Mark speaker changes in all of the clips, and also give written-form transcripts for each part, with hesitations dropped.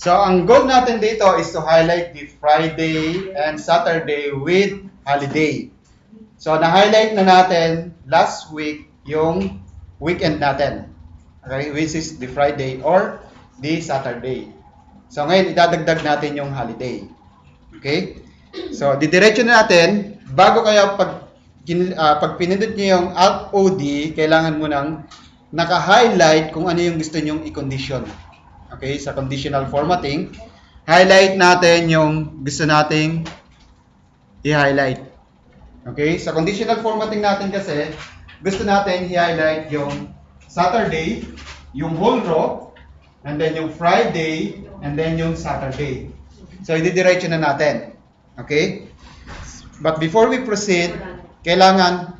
Speaker 1: So, ang goal natin dito is to highlight the Friday and Saturday with holiday. So, na-highlight na natin last week yung weekend natin. Okay, which is the Friday or the Saturday. So, ngayon, idadagdag natin yung holiday. Okay? So, didiretso na natin. Bago kaya pag pinindot nyo yung Alt-OD, kailangan mo nang naka-highlight kung ano yung gusto nyong i-condition. Okay? Sa conditional formatting, highlight natin yung gusto nating i-highlight. Okay? Sa conditional formatting natin kasi, gusto natin i-highlight yung Saturday, yung whole row, and then yung Friday, and then yung Saturday. So, ididiretso na natin. Okay? But before we proceed, kailangan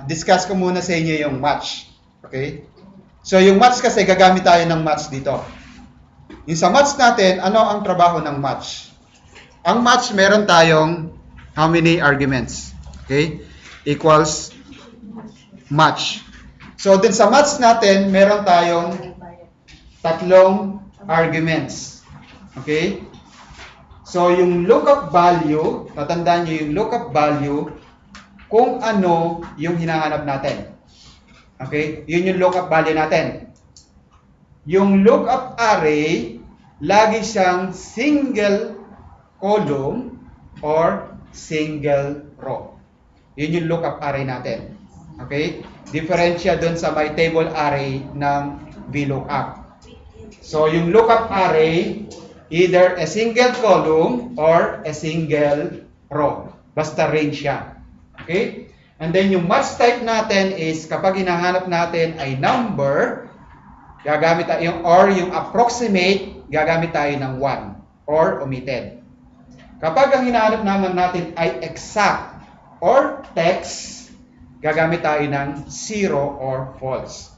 Speaker 1: discuss ko muna sa inyo yung match. Okay? So, yung match kasi, gagamit tayo ng match dito. Yung sa match natin, ano ang trabaho ng match? Ang match, meron tayong how many arguments? Okay? Equals match. So, din sa match natin, meron tayong tatlong arguments. Okay? So, yung lookup value, tatandaan nyo yung lookup value, kung ano yung hinahanap natin. Okay? Yun yung lookup value natin. Yung lookup array, lagi siyang single column or single row. Yun yung lookup array natin. Okay? Diferensya dun sa may table array ng VLOOKUP. So, yung lookup array, either a single column or a single row. Basta range siya. Okay? And then yung match type natin is kapag hinahanap natin ay number, gagamit tayo or yung approximate, gagamit tayo ng 1 or omitted. Kapag ang hinahanap naman natin ay exact or text, gagamit tayo ng 0 or false.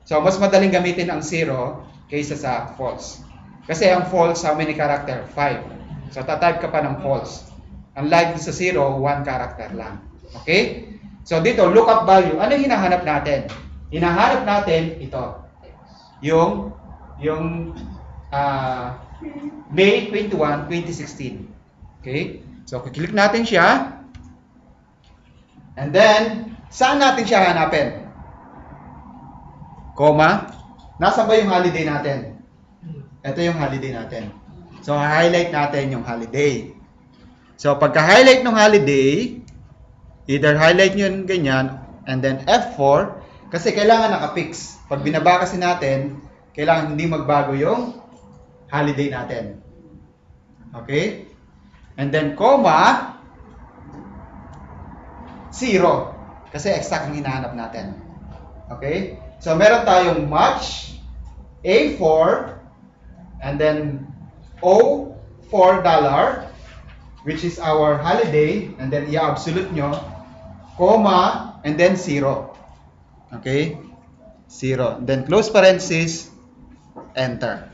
Speaker 1: So, mas madaling gamitin ang 0 kaysa sa false. Kasi ang false, how many character? 5. So, tatype ka pa ng false. Unlike sa 0, 1 character lang. Okay? So, dito, lookup value. Ano yung hinahanap natin? Hinahanap natin ito. Yung May 21, 2016. Okay? So, kiklik natin siya. And then, saan natin siya hanapin? Comma. Nasaan ba yung holiday natin? Ito yung holiday natin. So, highlight natin yung holiday. So, pagka-highlight ng holiday, either highlight nyo yung ganyan, and then F4, kasi kailangan naka-fix. Pag binaba kasi natin, kailangan hindi magbago yung holiday natin. Okay? And then, comma, 0. Kasi exact ang hinahanap natin. Okay? So, meron tayong match, A4, and then O $4, which is our holiday, and then i-absolute nyo, comma, and then 0. Okay? 0. Then close parenthesis, enter.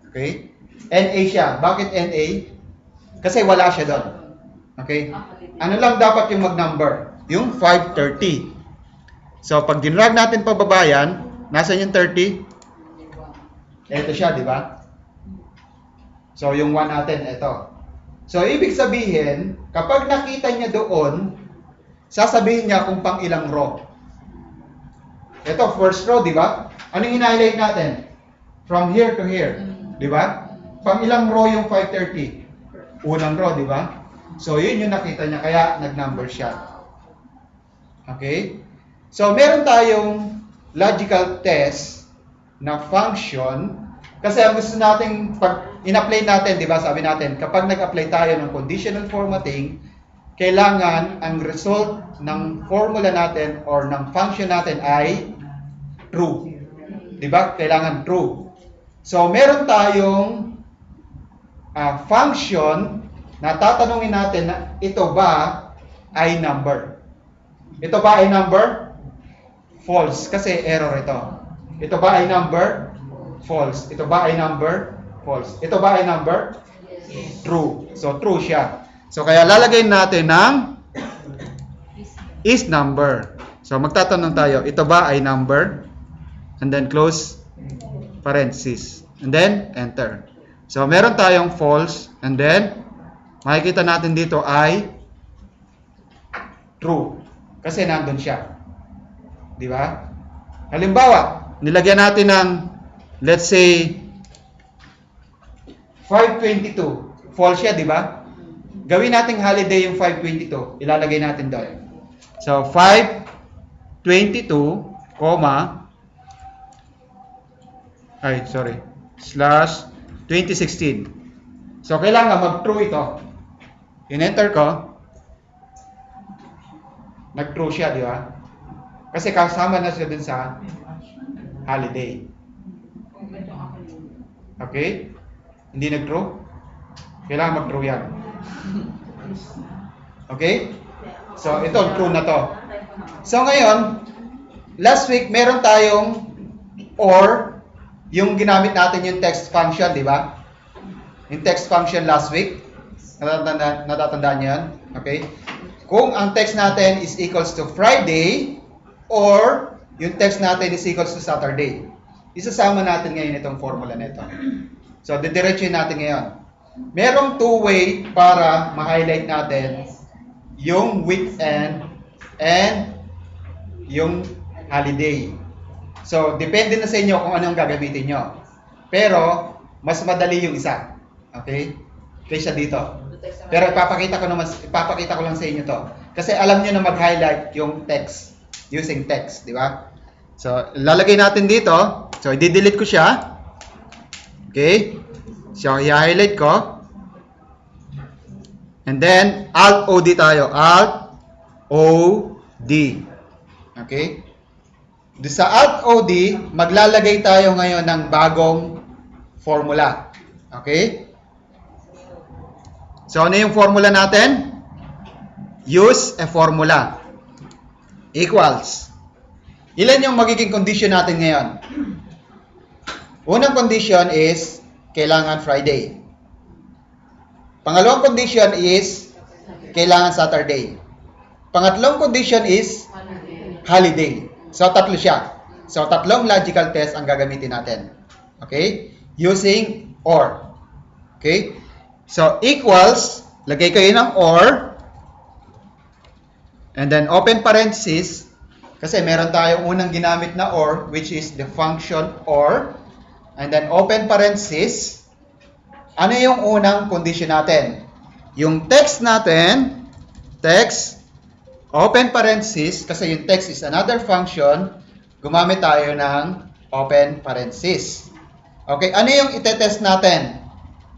Speaker 1: Okay? NA siya. Bakit NA? Kasi wala siya doon. Okay? Ano lang dapat yung mag-number? Yung 530. So, pag dinrag natin pababa yan, nasan yung 30? Ito siya, di ba? So, yung 1 natin, ito. So, ibig sabihin, kapag nakita niya doon, sasabihin niya kung pang ilang row. Ito, first row, di ba? Anong hina-highlight natin? From here to here. Di ba? Pang ilang row yung 530? Unang row, di ba? So, yun yung nakita niya, kaya nag-number siya. Okay? So, meron tayong logical test na function. Kasi ang gusto natin, pag in-apply natin, di ba, sabi natin, kapag nag-apply tayo ng conditional formatting, kailangan ang result ng formula natin or ng function natin ay true. Di ba? Kailangan true. So, meron tayong function na tatanungin natin na ito ba ay number. Ito ba ay number? False. Kasi error ito. Ito ba ay number? False. Ito ba ay number? False. Ito ba ay number? Yes. True. So, true siya. So, kaya lalagay natin ng is number. So, magtatanong tayo, ito ba ay number? And then, close parenthesis. And then, enter. So, meron tayong false, and then, makikita natin dito ay true. Kasi nandun siya. Di ba? Halimbawa, nilagyan natin ng, let's say, 522. False siya, di ba? Gawin nating holiday yung 522. Ilalagay natin doon. So, 522, slash 2016. So, kailangan mag-true ito. In-enter ko. Nag-true siya, di ba? Kasi kasama na siya dun sa holiday. Okay? Hindi nag-true? Kailangan mag-true yan. Okay? So, ito, true na to. So, ngayon, last week, meron tayong or, yung ginamit natin yung text function, di ba? Yung text function last week. Natatandaan niyo yan? Okay? Kung ang text natin is equals to Friday, or yung text natin is equals to Saturday. Isasama natin ngayon itong formula nito. So, didiretsuhin natin ngayon. Merong two-way para ma-highlight natin yung weekend and yung holiday. So, depende na sa inyo kung anong gagamitin nyo. Pero, mas madali yung isa. Okay? Kaysa dito. Pero ipapakita ko lang sa inyo to. Kasi alam nyo na mag-highlight yung text. Using text, di ba? So, lalagay natin dito. So, i-delete ko siya. Okay? So, i-highlight ko. And then, Alt-O-D tayo. Alt-O-D. Okay? Sa Alt-O-D, maglalagay tayo ngayon ng bagong formula. Okay? So, ano yung formula natin? Use a formula. Equals. Ilan yung magiging condition natin ngayon? Unang condition is, kailangan Friday. Pangalawang condition is, kailangan Saturday. Pangatlong condition is, holiday. So, tatlo siya. So, tatlong logical test ang gagamitin natin. Okay? Using OR. Okay? So, equals, lagay kayo ng OR, and then open parenthesis, kasi meron tayong unang ginamit na OR, which is the function OR, and then open parenthesis, ano yung unang condition natin? Yung text natin, text, open parenthesis, kasi yung text is another function, gumamit tayo ng open parenthesis. Okay, ano yung itetest natin?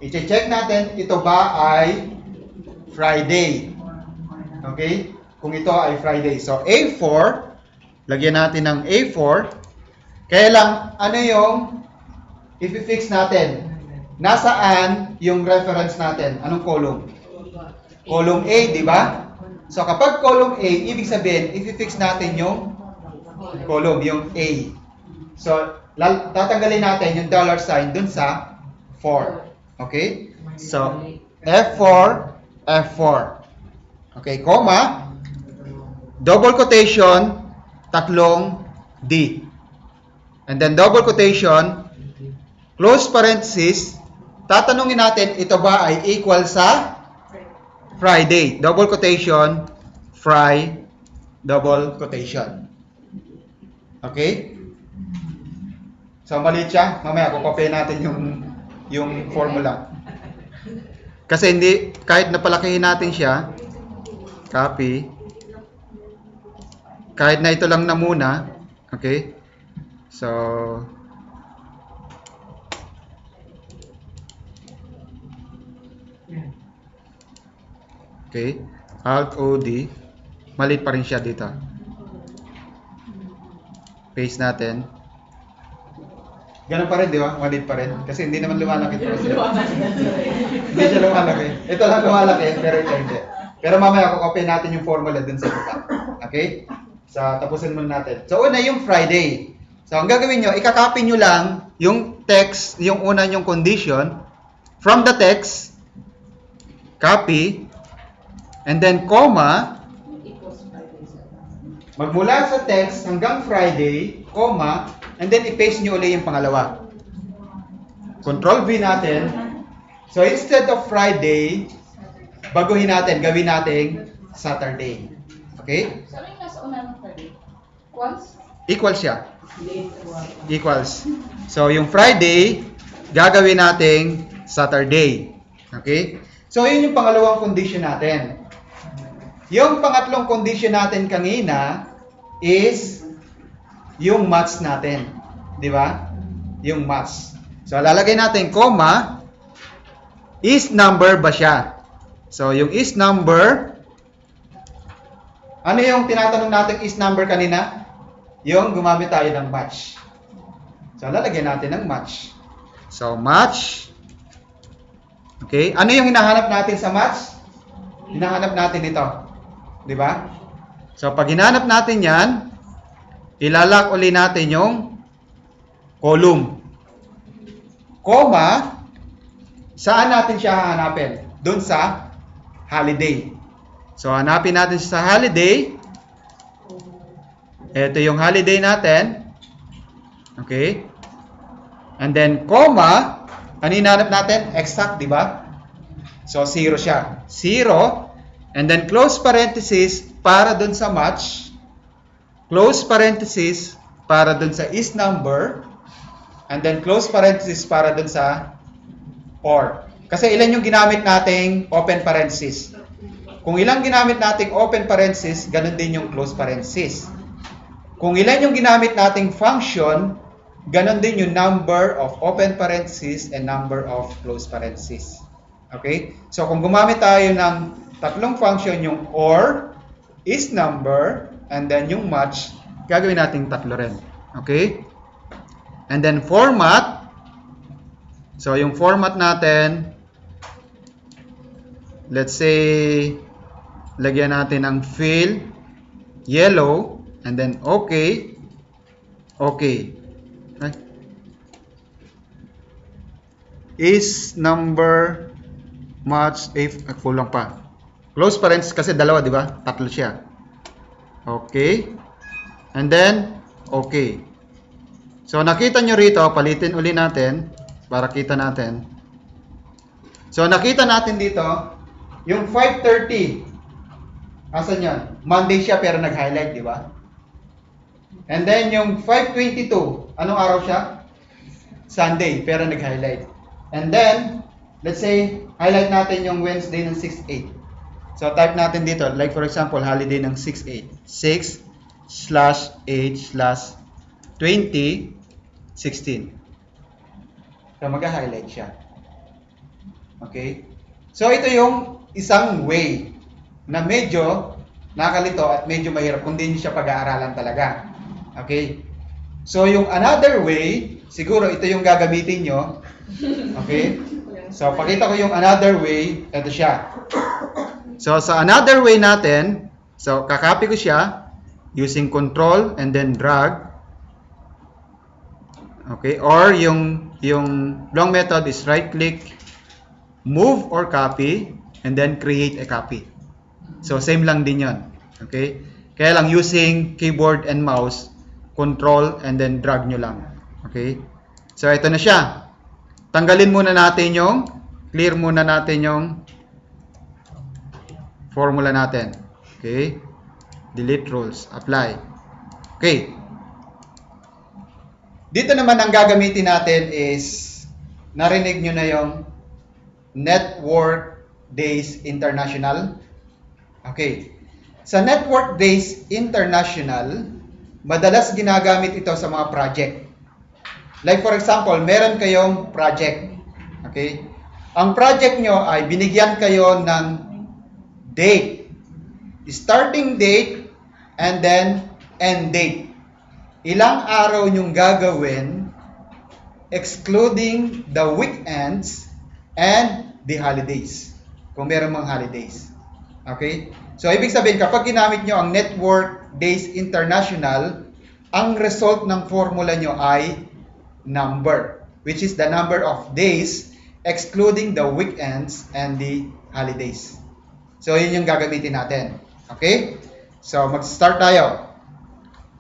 Speaker 1: I-check natin, ito ba ay Friday? Okay? Kung ito ay Friday. So, A4, lagyan natin ng A4. Kaya lang, ano yung i-fix natin? Nasaan yung reference natin? Anong column? Column A, di ba? So, kapag column A, ibig sabihin, i-fix natin yung column, yung A. So, tatanggalin natin yung $sign dun sa 4. Okay? So, F4, F4. Okay, comma, double quotation, tatlong D. And then double quotation, close parenthesis, tatanungin natin, ito ba ay equal sa Friday? Double quotation, double quotation. Okay? So, maliit siya. Mamaya, kukopya natin yung formula. Kasi hindi, kahit napalakihin natin siya, copy, kahit na ito lang na muna, okay? So, okay, Alt-O-D, maliit pa rin siya dito. Paste natin. Ganun pa rin, di ba? Maliit pa rin. Kasi hindi naman lumalaki. Hindi siya lumalaki. Ito lang lumalaki, pero ito hindi. Pero mamaya, kukopya natin yung formula dun sa iba. Okay? So, tapusin muna natin. So, una yung Friday. So, ang gagawin nyo, ikakopy nyo lang yung text, yung una yung condition, from the text, copy, and then comma, magmula sa text hanggang Friday, comma, and then i-paste nyo ulit yung pangalawa. Control V natin, So instead of Friday, baguhin natin, gawin natin Saturday. Okay?
Speaker 2: So, ano yung nasa una ng Friday? Equals?
Speaker 1: Equals siya. Equals. So yung Friday, gagawin nating Saturday. Okay? So yun yung pangalawang condition natin. Yung pangatlong condition natin kanina is yung match natin. Di ba? Yung match. So lalagay natin comma, is number ba siya? So yung is number, ano yung tinatanong natin is number kanina? Yung gumamit tayo ng match. So lalagyan natin ng match. So match. Okay? Ano yung hinahanap natin sa match? Hinahanap natin ito. Di ba? So pag hinanap natin yan, ilalak uli natin yung column. Comma, saan natin siya hahanapin? Doon sa holiday. So hanapin natin sa holiday. Ito yung holiday natin. Okay? And then comma, ano hinanap natin? Exact, di ba? So 0 siya. 0. And then close parenthesis para dun sa match. Close parenthesis para dun sa is number. And then close parenthesis para dun sa or. Kasi ilan yung ginamit nating open parenthesis. Kung ilang ginamit nating open parenthesis, ganun din yung close parenthesis. Kung ilan yung ginamit nating function, ganun din yung number of open parenthesis and number of close parenthesis. Okay? So kung gumamit tayo ng tatlong function, yung or, is number, and then yung match, gagawin natin tatlo rin. Okay? And then format. So yung format natin, let's say, lagyan natin ng fill, yellow, and then okay, okay. Is number, match, if, kulang pa. Close parenthesis kasi dalawa, di ba? Tatlo siya. Okay. And then, okay. So, nakita nyo rito, palitin uli natin para kita natin. So, nakita natin dito, yung 5:30, asan yan? Monday siya pero nag-highlight, di ba? And then, yung 5:22, anong araw siya? Sunday, pero nag-highlight. And then, let's say, highlight natin yung Wednesday ng 6/8. So, type natin dito, like for example, holiday ng 6/8. 6/8/2016. So, mag-highlight siya. Okay? So, ito yung isang way na medyo nakalito at medyo mahirap kung di niyo siya pag-aaralan talaga. Okay? So, yung another way, siguro ito yung gagamitin nyo. Okay? So, pakita ko yung another way. Ito siya. So, sa another way natin, so, kakopy ko siya using control and then drag. Okay? Or yung long method is right-click, move or copy, and then create a copy. So, same lang din yon. Okay? Kaya lang using keyboard and mouse, control and then drag nyo lang. Okay? So, ito na siya. Tanggalin muna natin yung, clear muna natin yung formula natin. Okay? Delete rules. Apply. Okay. Dito naman ang gagamitin natin is, narinig nyo na yung Network Days International. Okay. Sa Network Days International, madalas ginagamit ito sa mga project. Like for example, meron kayong project. Okay? Ang project nyo ay binigyan kayo ng date. Starting date and then end date. Ilang araw nyong gagawin excluding the weekends and the holidays. Kung meron mga holidays. Okay? So, ibig sabihin, kapag ginamit nyo ang Network Days International, ang result ng formula nyo ay number, which is the number of days excluding the weekends and the holidays. So, yun yung gagamitin natin. Okay? So, mag-start tayo.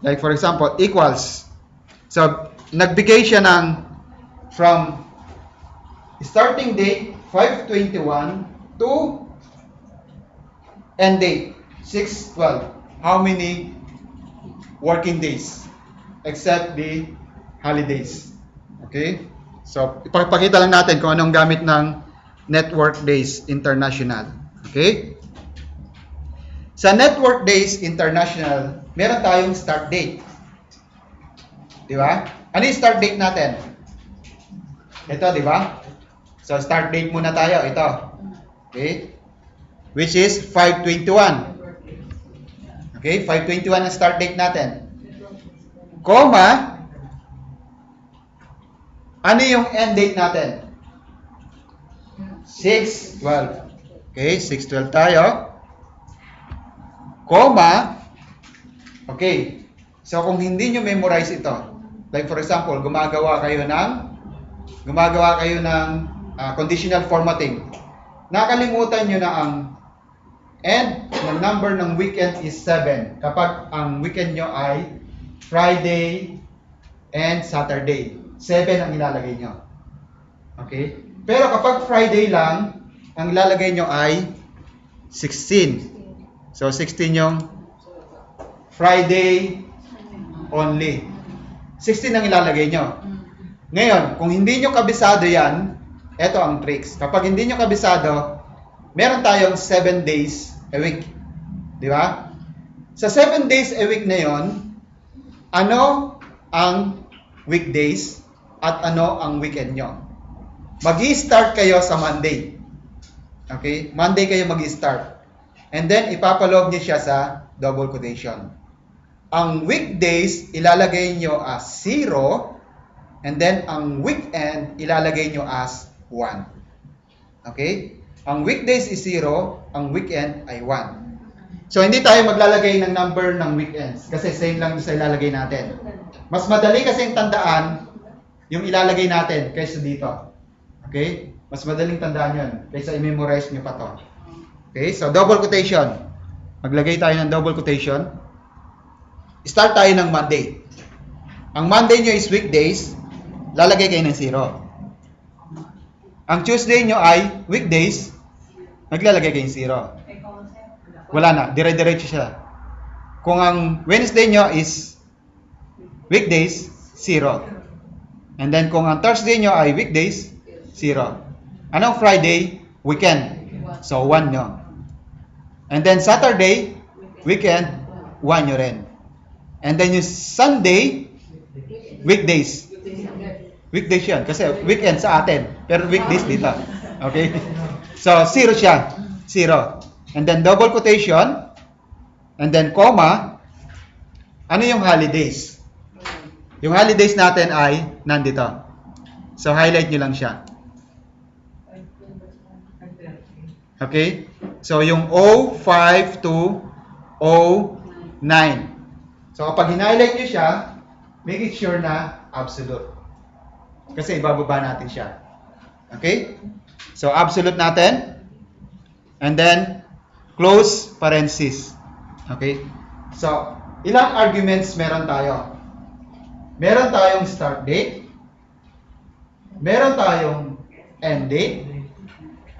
Speaker 1: Like for example, equals. So, nagbigay siya ng from starting date 5/21 to end date 6/12. How many working days except the holidays? Okay? So, ipapakita lang natin kung anong gamit ng Network Days International. Okay? Sa Network Days International, meron tayong start date. Di ba? Ano yung start date natin? Ito, di ba? So, start date muna tayo. Ito. Okay? Which is 5/21. Okay? 5/21 ang start date natin. Comma. Ano yung end date natin? 6/12. Okay? 6/12 tayo. Comma. Okay. So, kung hindi nyo memorize ito, like for example, gumagawa kayo ng conditional formatting. Nakalimutan nyo na ang end ng number ng weekend is 7 kapag ang weekend nyo ay Friday and Saturday. 7 ang ilalagay nyo. Okay? Pero kapag Friday lang, ang ilalagay nyo ay 16. So, 16 yung Friday only. 16 ang ilalagay nyo. Ngayon, kung hindi nyo kabisado yan, ito ang tricks. Kapag hindi nyo kabisado, meron tayong 7 days a week. Di ba? Sa 7 days a week na yon, ano ang weekdays at ano ang weekend nyo? Mag-i-start kayo sa Monday. Okay? Monday kayo mag-i-start. And then, ipapalog nyo siya sa double quotation. Ang weekdays, ilalagay nyo as 0. And then, ang weekend, ilalagay nyo as 1. Okay? Ang weekdays is 0, ang weekend ay 1. So, hindi tayo maglalagay ng number ng weekends kasi same lang sa ilalagay natin. Mas madali kasing tandaan yung ilalagay natin kaysa dito. Okay? Mas madaling tandaan yun kaysa i-memorize nyo pa to. Okay? So, double quotation. Maglagay tayo ng double quotation. Start tayo ng Monday. Ang Monday nyo is weekdays, lalagay kayo ng 0. Ang Tuesday nyo ay weekdays, naglalagay kayo ng 0. Wala na, dire-diretso siya. Kung ang Wednesday nyo is weekdays, 0. And then kung ang Thursday nyo ay weekdays, 0. Anong Friday? Weekend. So, 1 nyo. And then Saturday, weekend, 1 nyo rin. And then yung Sunday, weekdays. Weekdays yan. Kasi weekend sa atin. Pero weekdays dito. Okay? So, 0 siya. 0. And then double quotation. And then comma. Ano yung holidays? Yung holidays natin ay nandito. So, highlight nyo lang siya. Okay? So, yung 05 to 09. So, kapag hinighlight nyo siya, make it sure na absolute. Kasi ibababa natin siya. Okay? So, absolute natin. And then, close parenthesis. Okay? So, ilang arguments meron tayo? Meron tayong start date. Meron tayong end date.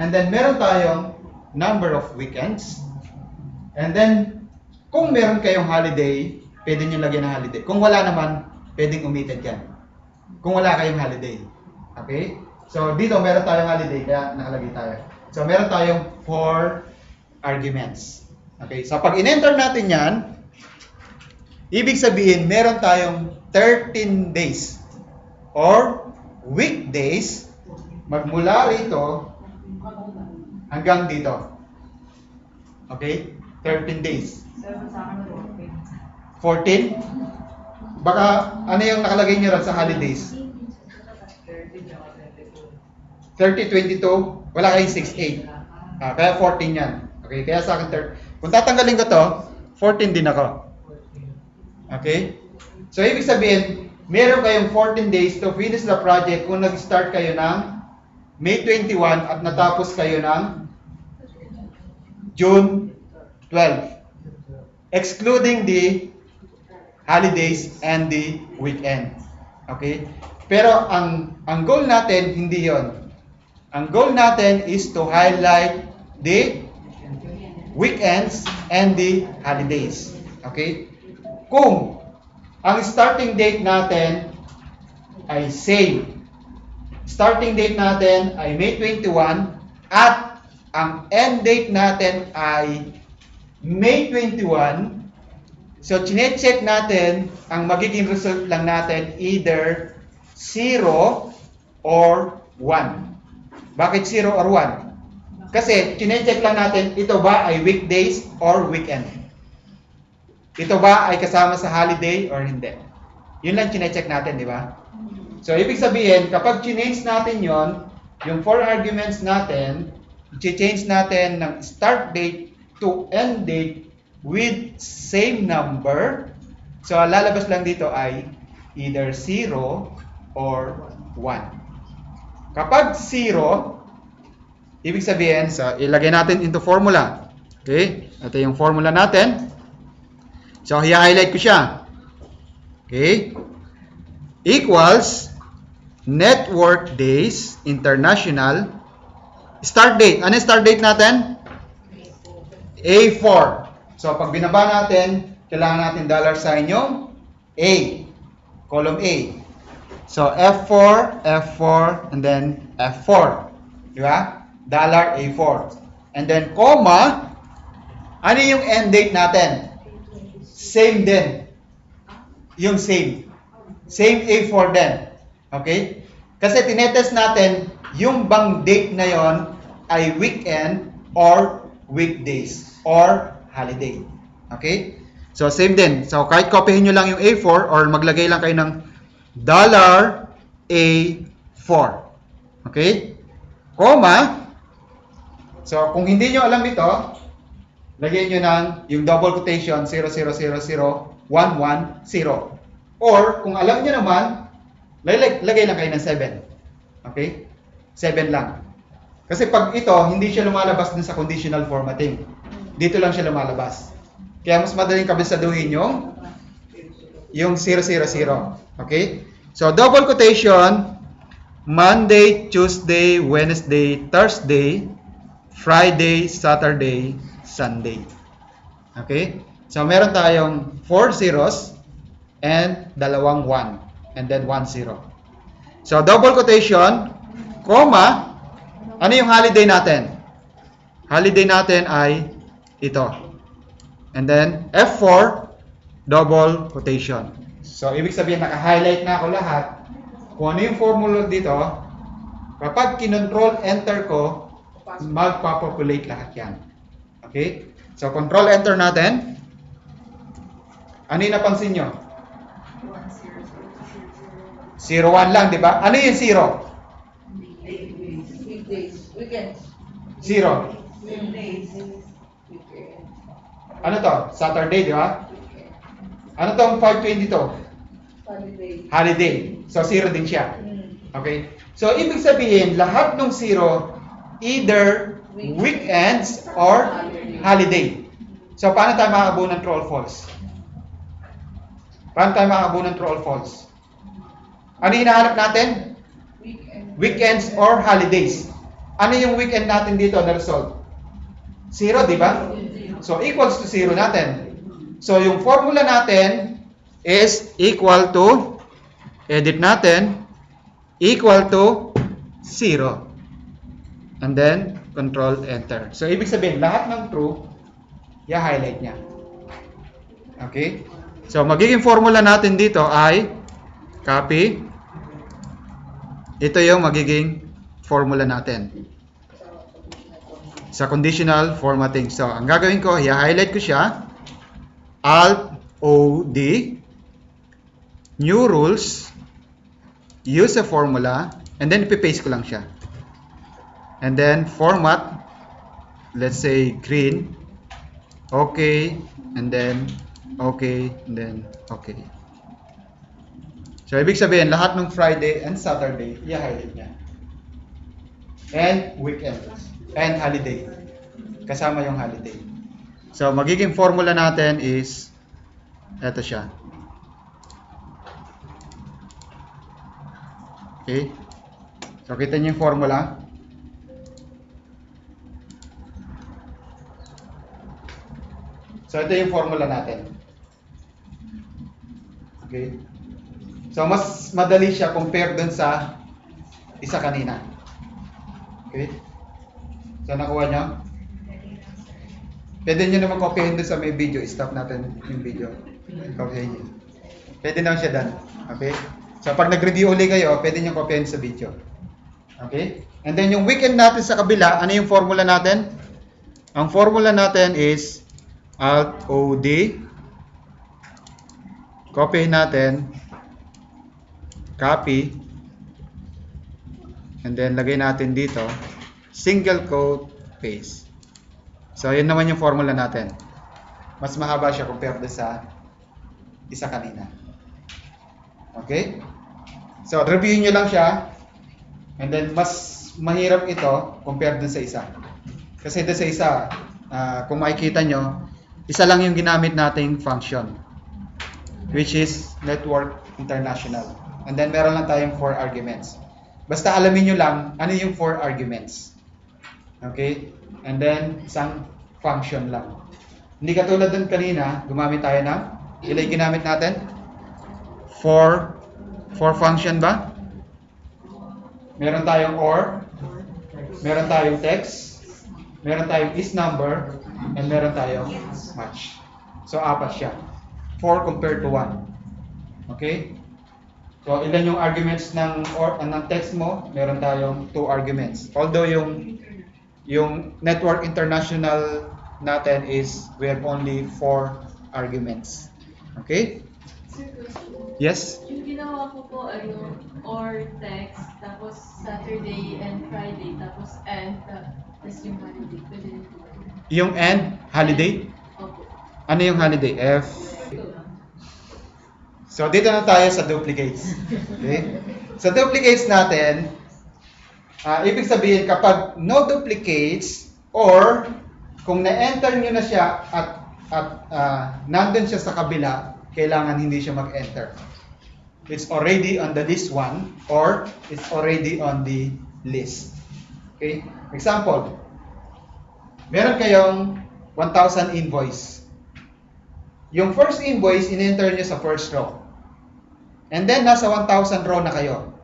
Speaker 1: And then, meron tayong number of weekends. And then, kung meron kayong holiday, pwede nyo lagyan ng holiday. Kung wala naman, pwedeng omitted yan. Kung wala kayong holiday. Okay? So, dito meron tayong holiday, kaya nakalagay tayo. So, meron tayong 4 arguments. Okay? So, pag in-enter natin yan, ibig sabihin, meron tayong 13 days or weekdays magmula rito hanggang dito. Okay? 13 days. 14? Baka ano yung nakalagay nyo rin sa holidays? 30, 22, wala kayong 6, 8. Kaya 14 yan. Okay, kaya sa akin 30. Kung tatanggalin ko to, 14 din ako. Okay? So, ibig sabihin, meron kayong 14 days to finish the project kung nag-start kayo ng May 21 at natapos kayo ng June 12. Excluding the holidays and the weekend. Okay? Pero ang goal natin, hindi yon. Ang goal natin is to highlight the weekends and the holidays. Okay? Kung ang starting date natin ay same, starting date natin ay May 21 at ang end date natin ay May 21, so chine-check natin ang magiging result lang natin either 0 or 1. Bakit 0 or 1? Kasi chine-check lang natin ito ba ay weekdays or weekend. Ito ba ay kasama sa holiday or hindi. Yun lang chine-check natin, di ba? So ibig sabihin, kapag change natin yon, yung 4 arguments natin, i-change natin ng start date to end date with same number. So lalabas lang dito ay either 0 or 1. Kapag 0, ibig sabihin, so ilagay natin into formula. Okay? Ito yung formula natin. So i-highlight ko siya. Okay? Equals network days international start date. Ano yung start date natin? A4. So pag binaba natin, kailangan natin dollar sign yung A. Column A. So F4, F4, and then F4. Di ba? Dollar A4. And then comma, ano yung end date natin? Same din. Yung same. Same A4 din. Okay? Kasi tinetest natin yung bang date na yon ay weekend or weekdays or holiday. Okay? So same din. So kahit copyhin nyo lang yung A4 or maglagay lang kayo ng $A4. Okay? Comma. So kung hindi nyo alam ito, lagyan nyo ng yung double quotation 0000110. Or kung alam nyo naman, lagay lang kayo ng 7. Okay? 7 lang. Kasi pag ito, hindi siya lumalabas dun sa conditional formatting. Dito lang siya lumalabas. Kaya mas madaling kabisaduhin yung 000. Okay? So, double quotation, Monday, Tuesday, Wednesday, Thursday, Friday, Saturday, Sunday. Okay? So, meron tayong 4 zeros and dalawang 1. And then 1 0. So, double quotation, comma, ano yung holiday natin? Holiday natin ay ito. And then, F4, double quotation. So, ibig sabihin, naka-highlight na ako lahat. Kung ano yung formula dito, kapag kinontrol enter ko, magpapopulate lahat yan. Okay? So, control enter natin. Ano yung napansin nyo? 0-1 lang, di ba? Ano yung 0?
Speaker 2: Weekdays. Weekends.
Speaker 1: 0.
Speaker 2: Weekdays.
Speaker 1: Ano to? Saturday, di ba? Ano tong 522?
Speaker 2: Holiday.
Speaker 1: Holiday. So, 0 din siya. Okay? So, ibig sabihin, lahat ng 0, either weekends or holiday. So, paano tayo makakabuo ng true or false? Paano tayo makakabuo ng true or false? Ano yung hinahanap natin? Weekends or holidays. Ano yung weekend natin dito na result? 0, di ba? So, equals to 0 natin. So, yung formula natin is equal to, edit natin, equal to 0. And then, control enter. So, ibig sabihin, lahat ng true, i-highlight niya. Okay? So, magiging formula natin dito ay copy. Ito yung magiging formula natin sa conditional formatting. So, ang gagawin ko, i-highlight ko siya. Alt-O-D, new rules, use a formula, and then ipipaste ko lang siya. And then, format, let's say green, okay, and then okay, and then okay. So, ibig sabihin, lahat ng Friday and Saturday, i-highlight niya. And weekend. And holiday. Kasama yung holiday. So, magiging formula natin is, eto siya. Okay? So, kita niyo yung formula. So, ito yung formula natin. Okay? So, mas madali siya compare dun sa isa kanina. Okay? So, nakuha nyo? Pwede nyo naman copyahin dun sa may video. Stop natin yung video. Copyahin nyo. Pwede naman siya dun. Okay? So, pag nag-review ulit kayo, pwede nyo copyahin sa video. Okay? And then, yung weekend natin sa kabila, ano yung formula natin? Ang formula natin is Alt-O-D. Copyahin natin. Copy. And then, lagay natin dito. Single quote, paste. So, yun naman yung formula natin. Mas mahaba siya compared sa isa kanina. Okay? So, reviewin nyo lang siya. And then, mas mahirap ito compared dun sa isa. Kasi dun sa isa, kung makikita nyo, isa lang yung ginamit nating function. Which is Network International. And then, meron lang tayong 4 arguments. Basta alamin nyo lang, ano yung 4 arguments. Okay? And then, isang function lang. Hindi katulad dun kanina, gumamit tayo ng, ilan ginamit natin? 4 function ba? Meron tayong OR, meron tayong text, meron tayong is number, and meron tayong match. So, 4 siya. 4 compared to 1. Okay? So, ilan yung arguments ng text mo? Meron tayong 2 arguments. Although yung Network International natin is we have only 4 arguments. Okay?
Speaker 3: Sir, question.
Speaker 1: Yes?
Speaker 3: Yung ginawa ko po ay yung or text, tapos Saturday and Friday, tapos and, tapos yung holiday. Pwede rin po.
Speaker 1: Yung and, holiday?
Speaker 3: Opo.
Speaker 1: Ano yung holiday? F.
Speaker 3: Ito lang.
Speaker 1: So, dito na tayo sa duplicates. Okay? Sa duplicates natin, ibig sabihin kapag no duplicates or kung na-enter nyo na siya at nandun siya sa kabila, kailangan hindi siya mag-enter. It's already on the list 1 or it's already on the list. Okay? Example, meron kayong 1,000 invoice. Yung first invoice, in-enter nyo sa first row. And then, nasa 1,000 row na kayo.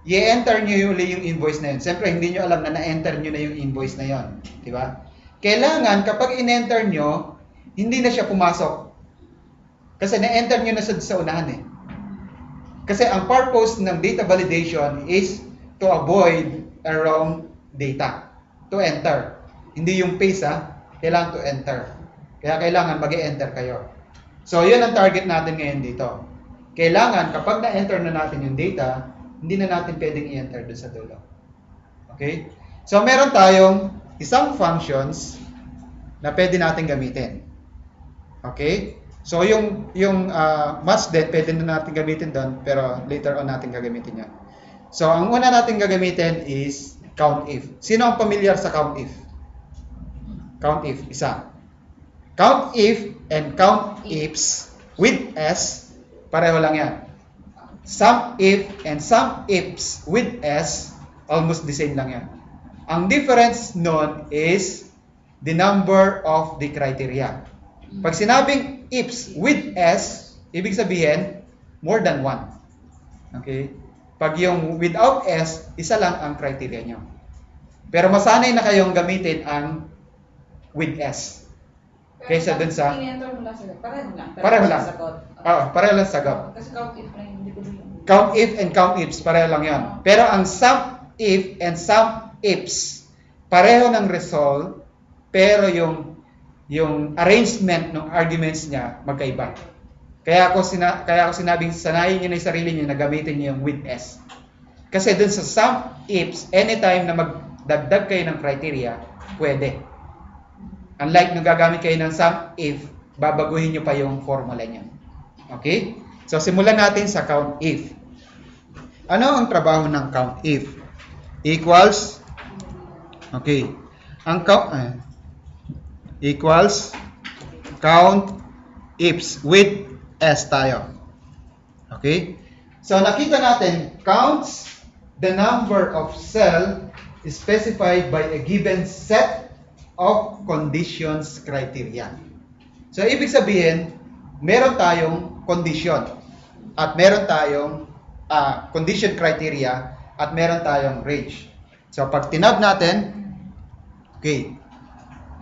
Speaker 1: I-enter nyo yung invoice na yun. Siyempre, hindi nyo alam na na-enter nyo na yung invoice na yun. Diba? Kailangan, kapag in-enter nyo, hindi na siya pumasok. Kasi na-enter nyo na sa unahan eh. Kasi ang purpose ng data validation is to avoid a wrong data. To enter. Hindi yung paste kailangan to enter. Kaya kailangan mag-enter kayo. So, yun ang target natin ngayon dito. Kailangan, kapag na-enter na natin yung data, hindi na natin pwedeng i-enter doon sa dulo. Okay? So, meron tayong isang functions na pwede natin gamitin. Okay? So, yung match din, pwede na natin gamitin doon, pero later on natin gagamitin yan. So, ang una natin gagamitin is COUNTIF. Sino ang familiar sa COUNTIF? COUNTIF, isa. COUNTIF and COUNTIFs with S, pareho lang yan. SUMIF and SUMIFs with S, almost the same lang yan. Ang difference nun is the number of the criteria. Pag sinabing ifs with S, ibig sabihin, more than 1. Okay? Pag yung without S, isa lang ang criteria nyo. Pero masanay na kayong gamitin ang with S. Kaysa dun sa...
Speaker 2: In-enter mo lang sila. Pareho lang.
Speaker 1: Pareho lang.
Speaker 2: Sagot.
Speaker 1: Oo, pareho lang sagot.
Speaker 2: Kasi count if na hindi ko yun.
Speaker 1: Count if and count ifs, pareho lang yan. Pero ang sum if and sum ifs, pareho ng result, pero yung arrangement ng arguments niya magkaiba. Kaya ako sinabing sanayin niyo na yung sarili niyo na gamitin niyo yung with S. Kasi dun sa sum ifs, anytime na magdagdag kayo ng criteria, pwede. Unlike nung gagamit kayo ng sum if, babaguhin niyo pa yung formula niyo. Okay? So simulan natin sa count if. Ano ang trabaho ng count if? Equals, okay, ang count equals count ifs with S tayo. Okay? So nakita natin, counts the number of cell specified by a given set of conditions criteria. So, ibig sabihin, meron tayong condition at meron tayong condition criteria at meron tayong range. So, pag tinab natin, okay,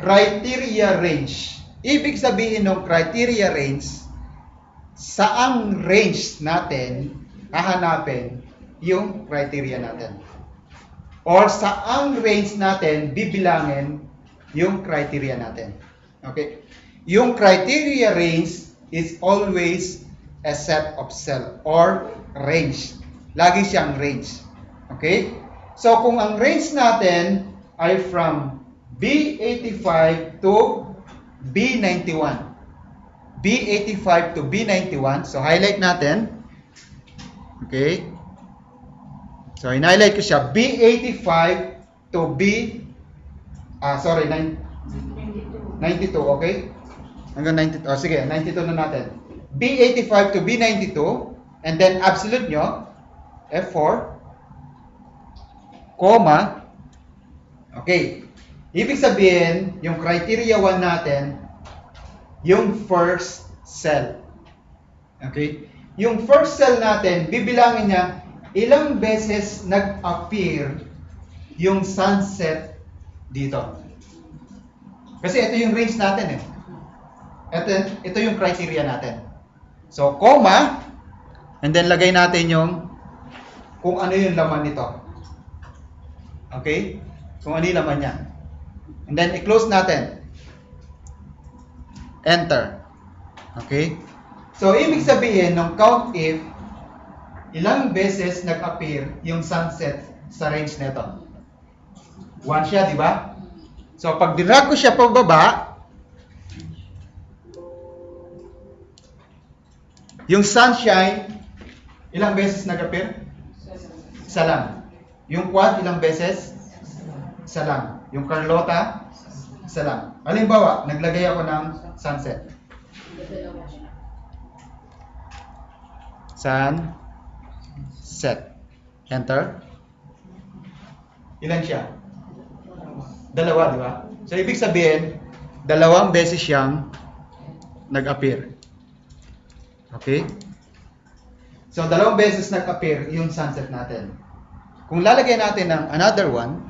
Speaker 1: criteria range. Ibig sabihin ng criteria range, saang range natin hahanapin yung criteria natin. Or saang range natin bibilangin yung criteria natin. Okay? Yung criteria range is always a set of cell or range. Lagi siyang range. Okay? So, kung ang range natin ay from B85 to B91. B85 to B91. So, highlight natin. Okay? So, in-highlight ko siya. B85 to sorry, 92. Okay? Hanggang 92. Oh, sige, 92 na natin. B85 to B92. And then, absolute nyo. F4. Comma. Okay. Ibig sabihin, yung criteria 1 natin, yung first cell. Okay? Yung first cell natin, bibilangin niya ilang beses nag-appear yung sunset dito. Kasi ito yung range natin eh. Ito yung criteria natin. So, comma, and then lagay natin yung kung ano yung laman nito. Okay? Kung ano yung laman niya. And then, i-close natin. Enter. Okay? So, ibig sabihin ng count if, ilang beses nag-appear yung sunset sa range nito? 1 siya, di ba? So, pag dinrag ko siya pababa, yung sunshine, ilang beses nag-appear? Isa lang. Yung quad, ilang beses? Isa lang. Yung Carlota, isa lang. Halimbawa, naglagay ako ng sunset. Sunset. Enter. Ilan siya? 2, di ba? So, ibig sabihin, 2 beses siyang nag-appear. Okay? So, 2 beses nag-appear yung sunset natin. Kung lalagyan natin ng another one,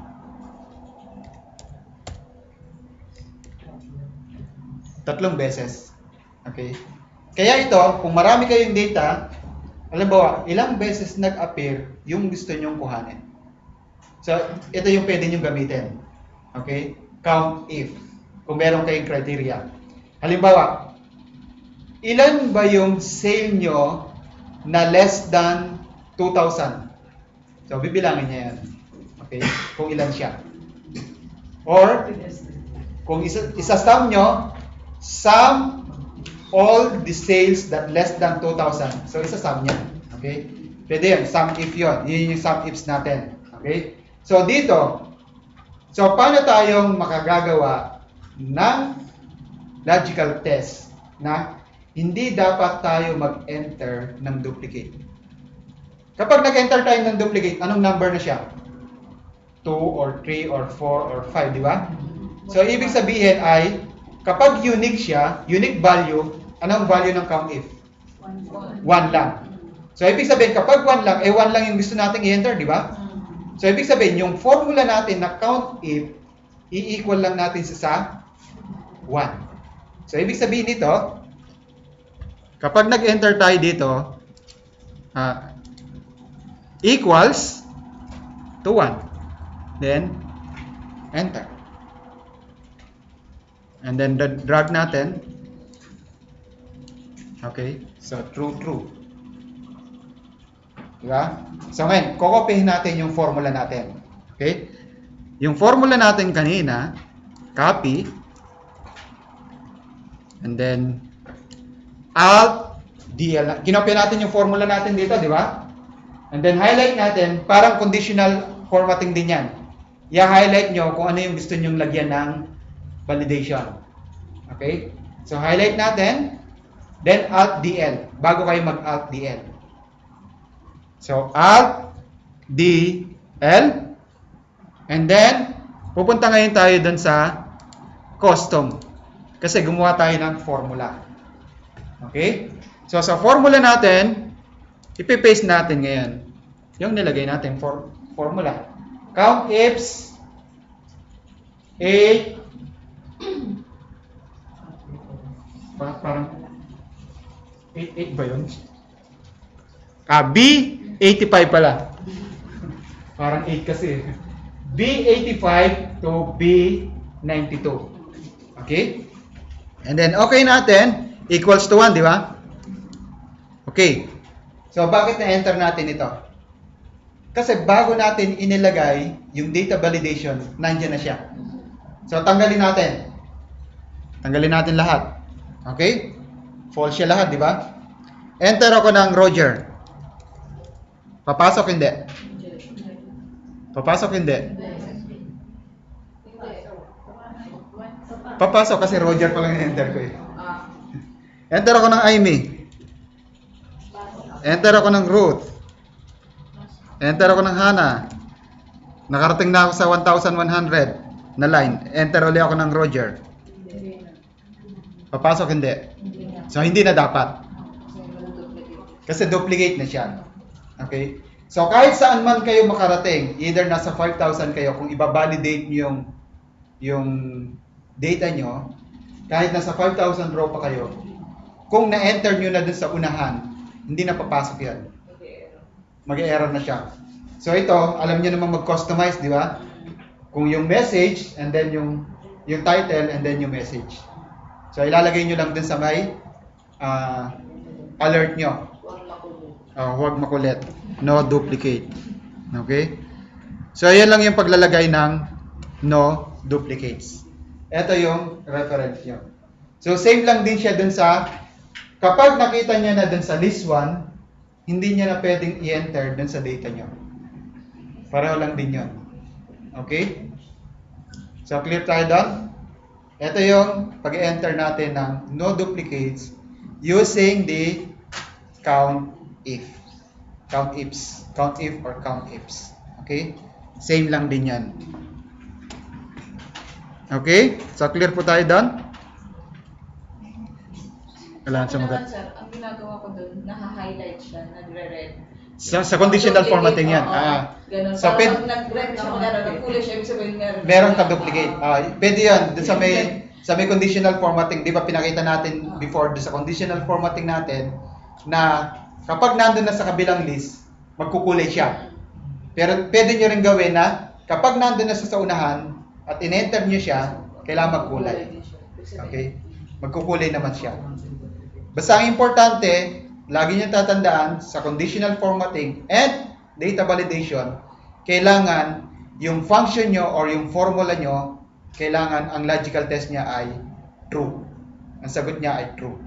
Speaker 1: tatlong beses. Okay? Kaya ito, kung marami kayong data, halimbawa, ilang beses nag-appear yung gusto nyong kuhanin. So, ito yung pwede nyong gamitin. Okay? Count if. Kung meron kayong criteria. Halimbawa, ilan ba yung sale nyo na less than 2,000? So, bibilangin niya yan. Okay? Kung ilan siya. Or, kung isa-sum nyo, sum all the sales that less than 2,000. So, isa-sum niya. Okay? Pwede yan. Sum if yun. Yun yung sum ifs natin. Okay? So, dito. So, paano tayong makagagawa ng logical test na hindi dapat tayo mag-enter ng duplicate? Kapag nag-enter tayo ng duplicate, anong number na siya? 2 or 3 or 4 or 5, di ba? So, ibig sabihin ay, kapag unique siya, unique value, anong value ng count if? 1 lang. So, ibig sabihin, kapag 1 lang, 1 lang yung gusto nating i-enter, di ba? So, ibig sabihin, yung formula natin na count if, i-equal lang natin sa 1. So, ibig sabihin nito, kapag nag-enter tayo dito, equals to 1. Then, enter. And then, drag natin. Okay? So, true. Diba? So, ngayon, kukopihin natin yung formula natin. Okay? Yung formula natin kanina, copy. And then, Alt, DL. Kinopya natin yung formula natin dito, di ba? And then, highlight natin, parang conditional formatting din yan. I-highlight nyo kung ano yung gusto nyong lagyan ng validation. Okay? So, highlight natin. Then, Alt, DL. Bago kayo mag-Alt, DL. So, Alt, DL. And then, pupunta ngayon tayo dun sa custom. Kasi gumawa tayo ng formula. Okay? So, sa formula natin, ipipaste natin ngayon yung nilagay natin formula. Count ifs A parang 8 ba yun? B 85 pala. Parang 8 kasi. B 85 to B 92. Okay? And then okay natin equals to 1, di ba? Okay. So bakit na-enter natin ito? Kasi bago natin inilagay yung data validation, nandiyan na siya. So tanggalin natin. Tanggalin natin lahat. Okay? False siya lahat, di ba? Enter ako ng Roger. Papasok hindi? Papasok hindi? Papasok kasi Roger pa lang enter ko eh. Enter ako ng Amy. Enter ako ng Ruth. Enter ako ng Hannah. Nakarating na ako sa 1,100 na line. Enter ulit ako ng Roger. Papasok hindi? So hindi na dapat. Kasi duplicate na siya. Okay? So kahit saan man kayo makarating, either nasa 5,000 kayo, kung i-validate nyo yung data nyo, kahit nasa 5,000 row pa kayo, kung na-enter nyo na dun sa unahan, hindi na papasok yan. Mag-error na siya. So ito, alam nyo naman mag-customize, di ba? Kung yung message, and then yung title, and then yung message. So ilalagay nyo lang dun sa may alert nyo. Huwag makulit. No duplicate. Okay? So ayan lang yung paglalagay ng no duplicates. Ito yung reference nyo. So same lang din siya dun sa, kapag nakita niya na dun sa list 1, hindi niya na pwedeng i-enter dun sa data nyo. Pareho lang din yun. Okay? So clear tayo doon? Ito yung pag-enter natin ng no duplicates using the count if. Count ifs. Count if or count ifs. Okay? Same lang din yan. Okay? So clear po tayo doon? Kailangan sumagot.
Speaker 2: Sir, ang ginagawa ko doon, naha-highlight siya, nagre-red.
Speaker 1: Sa conditional formatting yan.
Speaker 2: Ganun.
Speaker 1: So,
Speaker 2: Parang pag nag-red siya, nagkulay siya, ibig sabihin
Speaker 1: meron ka duplicate. Pwede yan. Dun sa may conditional formatting, di ba pinakita natin before, sa conditional formatting natin, na kapag nandun na sa kabilang list, magkukulay siya. Pero pwede nyo rin gawin na, kapag nandun na sa unahan, at in-enter nyo siya, kailangan magkulay. Okay? Magkukulay naman siya. Basta ang importante, lagi nyo tatandaan, sa conditional formatting and data validation, kailangan yung function nyo or yung formula nyo, kailangan ang logical test niya ay true. Ang sagot niya ay true.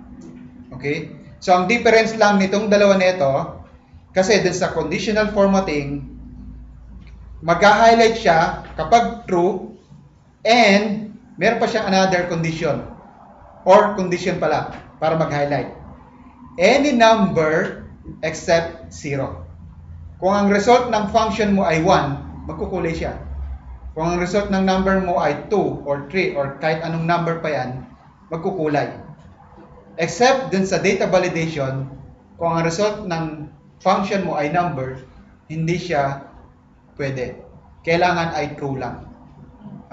Speaker 1: Okay? So, ang difference lang nitong dalawa nito, kasi dun sa conditional formatting, mag-highlight siya kapag true, and meron pa siyang another condition, or condition pala, para mag-highlight. Any number except 0. Kung ang result ng function mo ay 1, magkukulay siya. Kung ang result ng number mo ay 2 or 3 or kahit anong number pa yan, magkukulay. Except dun sa data validation, kung ang result ng function mo ay number, hindi siya pwede. Kailangan ay true lang.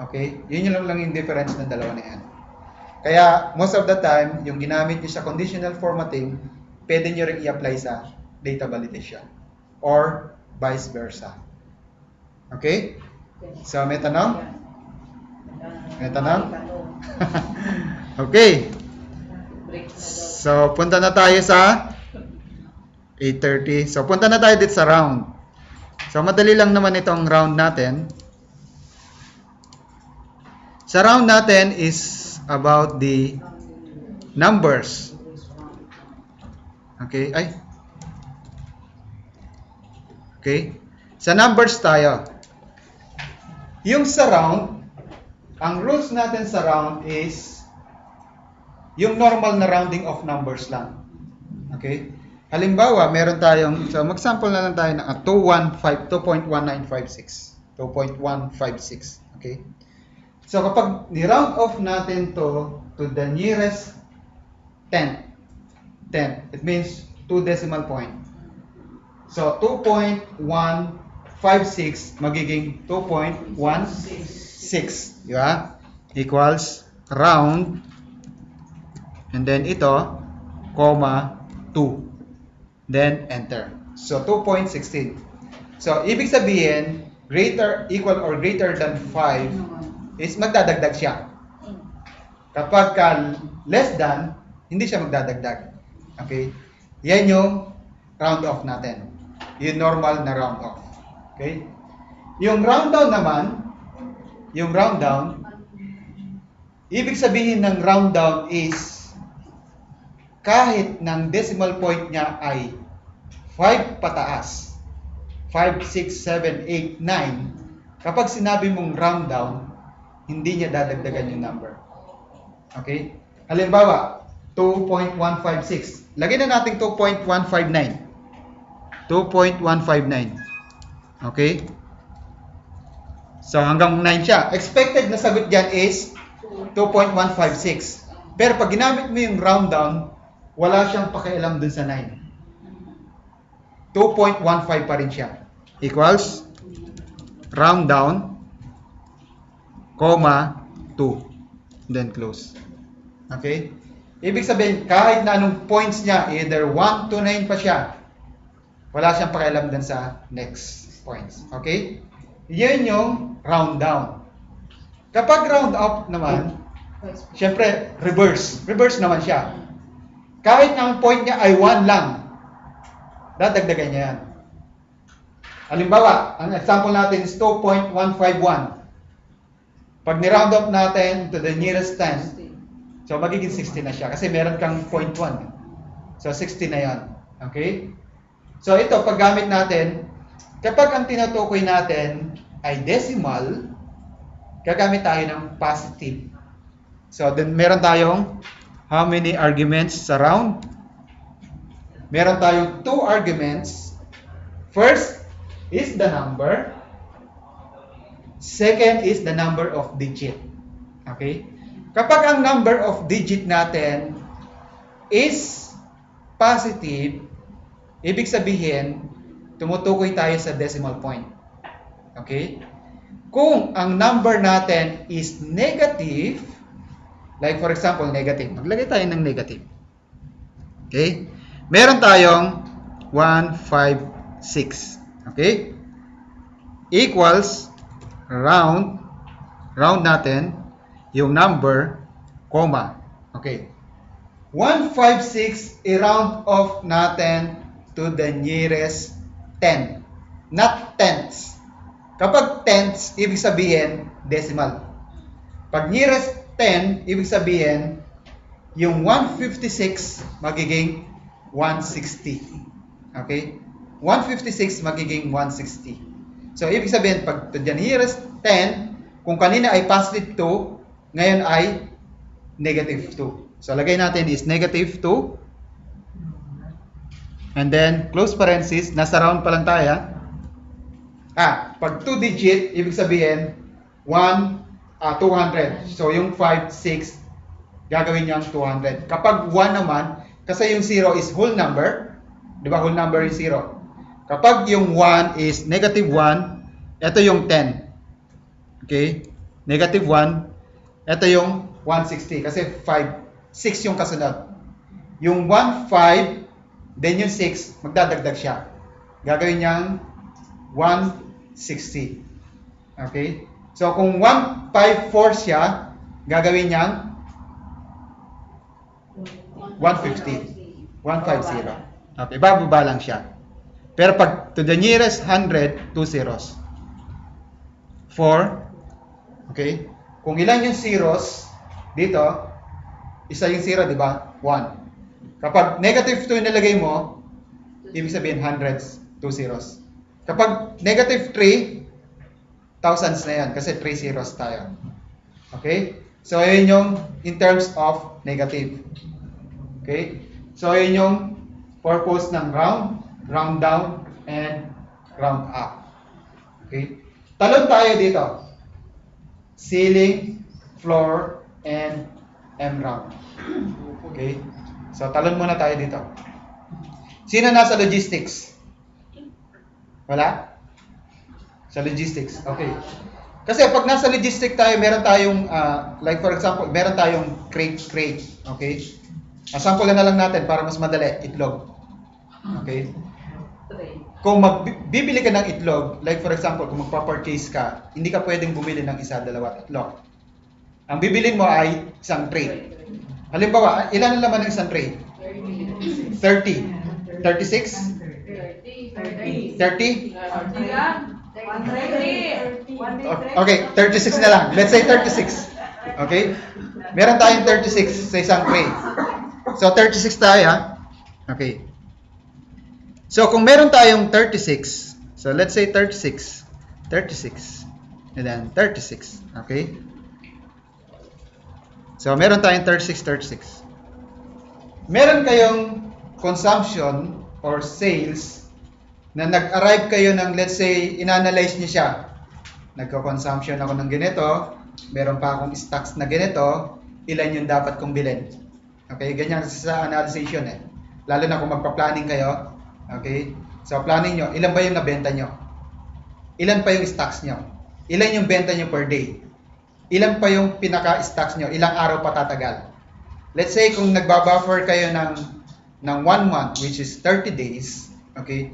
Speaker 1: Okay? Yun lang yung difference ng dalawa na yan. Kaya, most of the time, yung ginamit nyo sa conditional formatting, pwede nyo rin i-apply sa data validation. Or vice versa. Okay? So, may tanong? May tanong? Okay. So, punta na tayo sa 8:30. So, punta na tayo dito sa round. So, madali lang naman itong round natin. Sa round natin is about the numbers. Okay? Okay? Sa numbers tayo. Yung sa round, ang rules natin sa round is yung normal na rounding of numbers lang. Okay? Halimbawa, meron tayong, so mag-sample na lang tayo ng 2.1956. 2.156. Okay? So kapag ni-round off natin to the nearest 10, it means 2 decimal point. So 2.156 magiging 2.16, di ba? Equals round, and then ito, comma, 2. Then enter. So 2.16. So ibig sabihin, equal or greater than 5 is magdadagdag siya. Kapag less than, hindi siya magdadagdag. Okay? Yan yung round off natin. Yung normal na round off. Okay? Yung round down naman, ibig sabihin ng round down is kahit ng decimal point niya ay 5 pataas, 5, 6, 7, 8, 9, kapag sinabi mong round down, hindi niya dadagdagan yung number. Okay? Halimbawa, 2.156. Lagyan na natin 2.159. 2.159. Okay? So, hanggang 9 siya. Expected na sagot dyan is 2.156. Pero pag ginamit mo yung round down, wala siyang pakialam dun sa 9. 2.15 pa rin siya. Equals round down, comma, 2. Then close. Okay? Ibig sabihin, kahit na anong points niya, either 1 to 9 pa siya, wala siyang pakialam dun sa next points. Okay? Yun yung round down. Kapag round up naman, syempre, reverse. Reverse naman siya. Kahit ang point niya ay 1 lang, dadagdagan niya yan. Halimbawa, ang example natin is 2.151. Pag ni-round up natin to the nearest 10, so magiging 60 na siya kasi meron kang 0.1. So 60 na yan. Okay? So ito, pag gamit natin, kapag ang tinutukoy natin ay decimal, gagamit tayo ng positive. So then meron tayong how many arguments sa round? Meron tayong 2 arguments. First is the number. Second is the number of digit. Okay? Kapag ang number of digit natin is positive, ibig sabihin, tumutukoy tayo sa decimal point. Okay? Kung ang number natin is negative, like for example, negative. Maglagay tayo ng negative. Okay? Meron tayong 156. Okay? Equals round natin yung number, comma. Okay. 156 i-round off natin to the nearest 10. Not tenths. Kapag tenths, ibig sabihin decimal. Pag nearest 10, ibig sabihin yung 156 magiging 160. Okay? 156 magiging 160. So, ibig sabihin, pag to the nearest 10, kung kanina ay positive 2, ngayon ay negative 2. So, lagay natin is negative 2. And then, close parenthesis, nasa round pa lang tayo. Pag 2 digit, ibig sabihin, 200. So, yung 5, 6, gagawin niyang 200. Kapag 1 naman, kasi yung 0 is whole number, di ba? Whole number is 0. Kapag yung 1 is negative 1, ito yung 10. Okay? Negative 1, ito yung 160. Kasi 5, 6 yung kasunod. Yung 1, 5, then yung 6, magdadagdag siya. Gagawin niyang 160. Okay? So, kung 154 siya, gagawin niyang 150. 150. Okay, bababa lang siya. Pero pag to the nearest 100, 2 zeros. 4. Okay? Kung ilan yung zeros dito, isa yung 0, di ba? 1. Kapag negative 2 yung nilagay mo, ibig sabihin hundreds, 2 zeros. Kapag negative 3, thousands na yan kasi 3 zeros tayo. Okay? So, yun yung in terms of negative. Okay? So, yun yung purpose ng round down, and round up. Okay? Talon tayo dito. ceiling, floor, and M-round. Okay? So, talon muna tayo dito. Sino nasa logistics? Wala? Sa logistics. Okay. Kasi pag nasa logistics tayo, meron tayong, like for example, meron tayong crate. Okay? Sample na lang natin para mas madali. Itlog. Okay? Kung bibili ka ng itlog, like for example, kung magpa-purchase ka, hindi ka pwedeng bumili ng isa, dalawa itlog. Ang bibilin mo ay isang tray. Halimbawa, ilan ang laman ng isang tray? 30. 36? 30? Okay, 36 na lang. Let's say 36. Okay? Meron tayong 36 sa isang tray. So, 36 tayo, ha? Okay. So, kung meron tayong 36, so let's say 36, and then 36, okay? So, meron tayong 36. Meron kayong consumption or sales na nag-arrive kayo ng, let's say, inanalyze niyo siya. Nagko-consumption ako ng ganito, meron pa akong stocks na ganito, ilan yung dapat kong bilhin. Okay, ganyan sa analysis yun eh. Lalo na kung magpa-planning kayo. Okay? So, planning nyo, ilan ba yung nabenta nyo? Ilan pa yung stocks nyo? Ilan yung benta nyo per day? Ilan pa yung pinaka-stocks nyo? Ilang araw pa tatagal? Let's say, kung nagbabuffer kayo ng 1 month, which is 30 days, okay?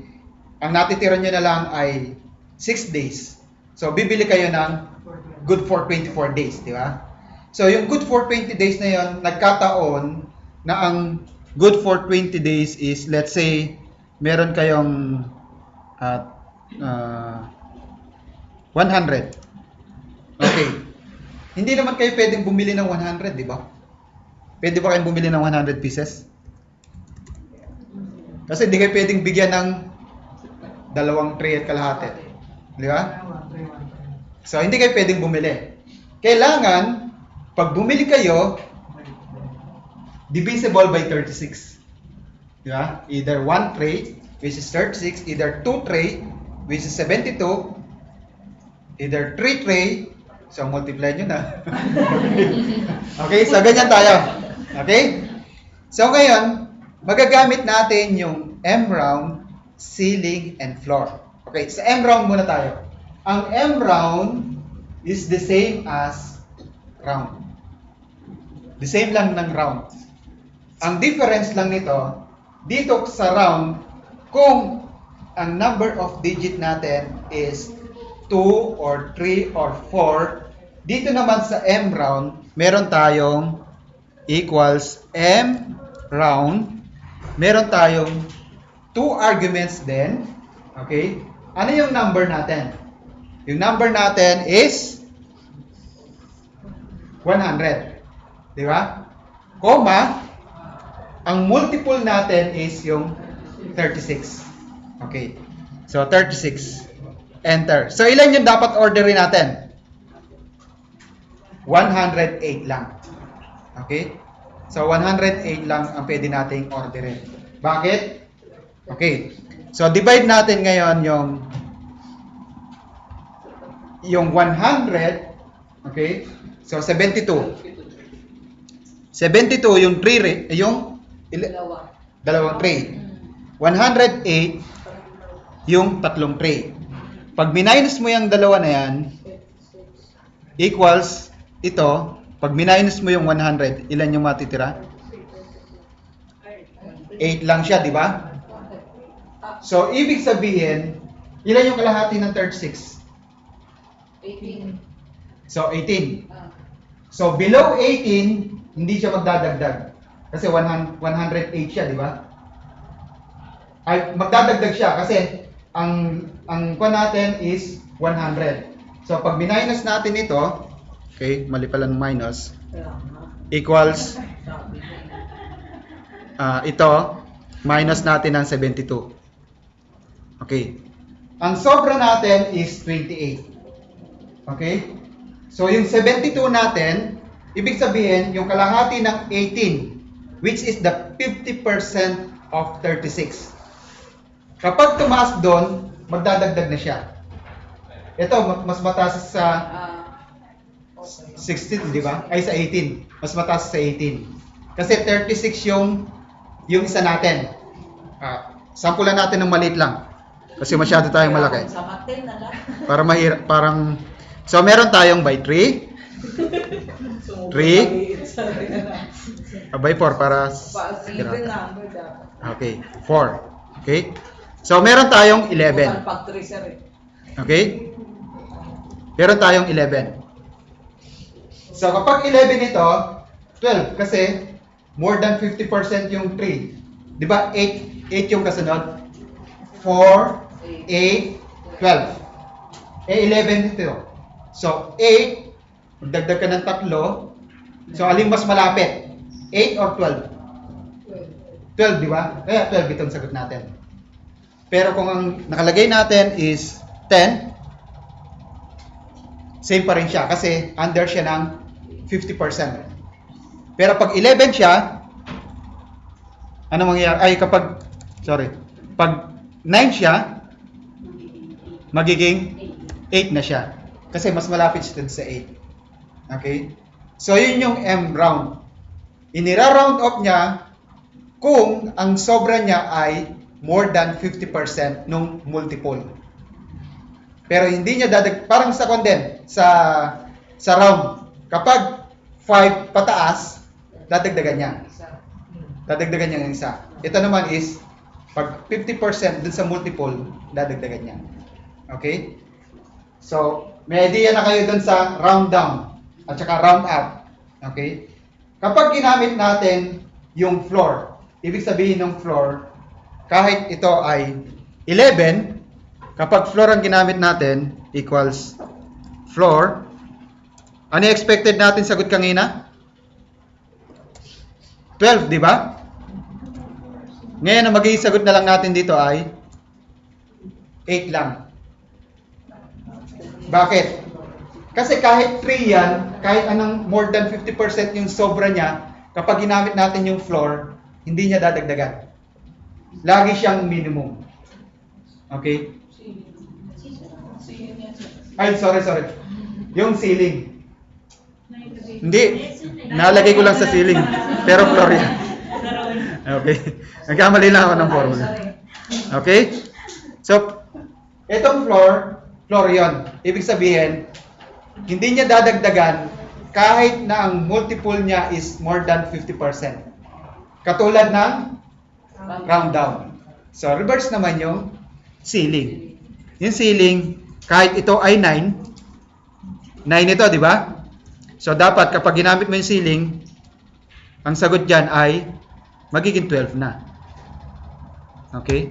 Speaker 1: Ang natitira nyo na lang ay 6 days. So, bibili kayo ng good for 24 days, di ba? So, yung good for 20 days na yon, nagkataon na ang good for 20 days is, let's say, meron kayong 100. Okay. Hindi naman kayo pwedeng bumili ng 100, di ba? Pwede ba kayong bumili ng 100 pieces? Kasi hindi kayo pwedeng bigyan ng 2 tray at kalahati. Di ba? So, hindi kayo pwedeng bumili. Kailangan, pag bumili kayo, divisible by 36. Di ba? Either 1 tray, which is 36, either 2 tray, which is 72, either 3 tray, so multiply nyo na. Okay, so ganyan tayo. Okay? So ngayon, magagamit natin yung M-round, ceiling, and floor. Okay, sa M-round muna tayo. Ang M-round is the same as round. The same lang ng round. Ang difference lang nito, dito sa round, kung ang number of digit natin is 2 or 3 or 4, dito naman sa M round, meron tayong equals M round. Meron tayong 2 arguments din. Okay? Ano yung number natin? Yung number natin is 100. Di ba? Comma, ang multiple natin is yung 36. Okay. So, 36. Enter. So, ilan yung dapat orderin natin? 108 lang. Okay? So, 108 lang ang pwede nating orderin. Bakit? Okay. So, divide natin ngayon yung 100. Okay? So, 72. 72 yung 3 yung dalawang tray. 108 yung 3 tray. Pag minus mo yung dalawa na yan, equals ito. Pag minus mo yung 100, ilan yung matitira? 8 lang siya, di ba? So, ibig sabihin, ilan yung kalahati ng 36?
Speaker 2: 18.
Speaker 1: So, 18. So, below 18, hindi siya magdadagdag. Kasi 108 siya, di ba? Ay, magdadagdag siya kasi ang kuha natin is 100. So, pag minus natin ito, okay, mali pala ng minus, equals, ito, minus natin ng 72. Okay. Ang sobra natin is 28. Okay? So, yung 72 natin, ibig sabihin, yung kalahati ng 18, which is the 50% of 36. Kapag tumaas doon, magdadagdag na siya. Ito, mas mataas sa 16, di ba? Ay, sa 18. Mas mataas sa 18. Kasi 36 yung isa natin. Sampulan natin ng maliit lang. Kasi masyado tayong malaki.
Speaker 2: Sa matin na lang.
Speaker 1: Para mahirap, parang... So, meron tayong by 3. 3. By 4 para...
Speaker 2: Even number dapat.
Speaker 1: Okay, 4. Okay? So, meron tayong 11.
Speaker 2: Pag 3 sir eh.
Speaker 1: Okay? Meron tayong 11. So, kapag 11 ito, 12. Kasi, more than 50% yung 3. Di ba? 8 yung kasunod. 4, 8, 12. 11 ito. So, 8, magdagdag ka ng 3. So, alin mas malapit? 8 or 12? 12, di ba? Kaya 12 itong sagot natin. Pero kung ang nakalagay natin is 10, same pa rin siya kasi under siya ng 50%. Pero pag 11 siya, ano mangyayari? Ay, pag 9 siya, magiging 8 na siya. Kasi mas malapit siya sa 8. Okay? So, yun yung M round. Inira-round off niya kung ang sobra niya ay more than 50% nung multiple. Pero hindi niya parang sa condem, sa round. Kapag 5 pataas, dadagdagan niya. Dadagdagan niya ng isa. Ito naman is, pag 50% dun sa multiple, dadagdagan niya. Okay? So, may idea na kayo dun sa round down at saka round up. Okay? Kapag ginamit natin yung floor, ibig sabihin ng floor, kahit ito ay 11, kapag floor ang ginamit natin, equals floor, ano expected natin sagot kanina? 12, di ba? Ngayon, ang magiging sagot na lang natin dito ay 8 lang. Bakit? Kasi kahit 3 yan, kahit anong more than 50% yung sobra niya, kapag ginamit natin yung floor, hindi niya dadagdagan. Lagi siyang minimum. Okay? Ay, sorry. Yung ceiling. Hindi. Nalagay ko lang sa ceiling. Pero floor yan. Okay. Nagkamali lang ako ng formula. Okay? So, itong floor yon. Ibig sabihin, hindi niya dadagdagan kahit na ang multiple niya is more than 50%. Katulad ng round down. So, reverse naman yung ceiling. Yung ceiling, kahit ito ay 9 ito, di ba? So, dapat kapag ginamit mo yung ceiling, ang sagot dyan ay magiging 12 na. Okay?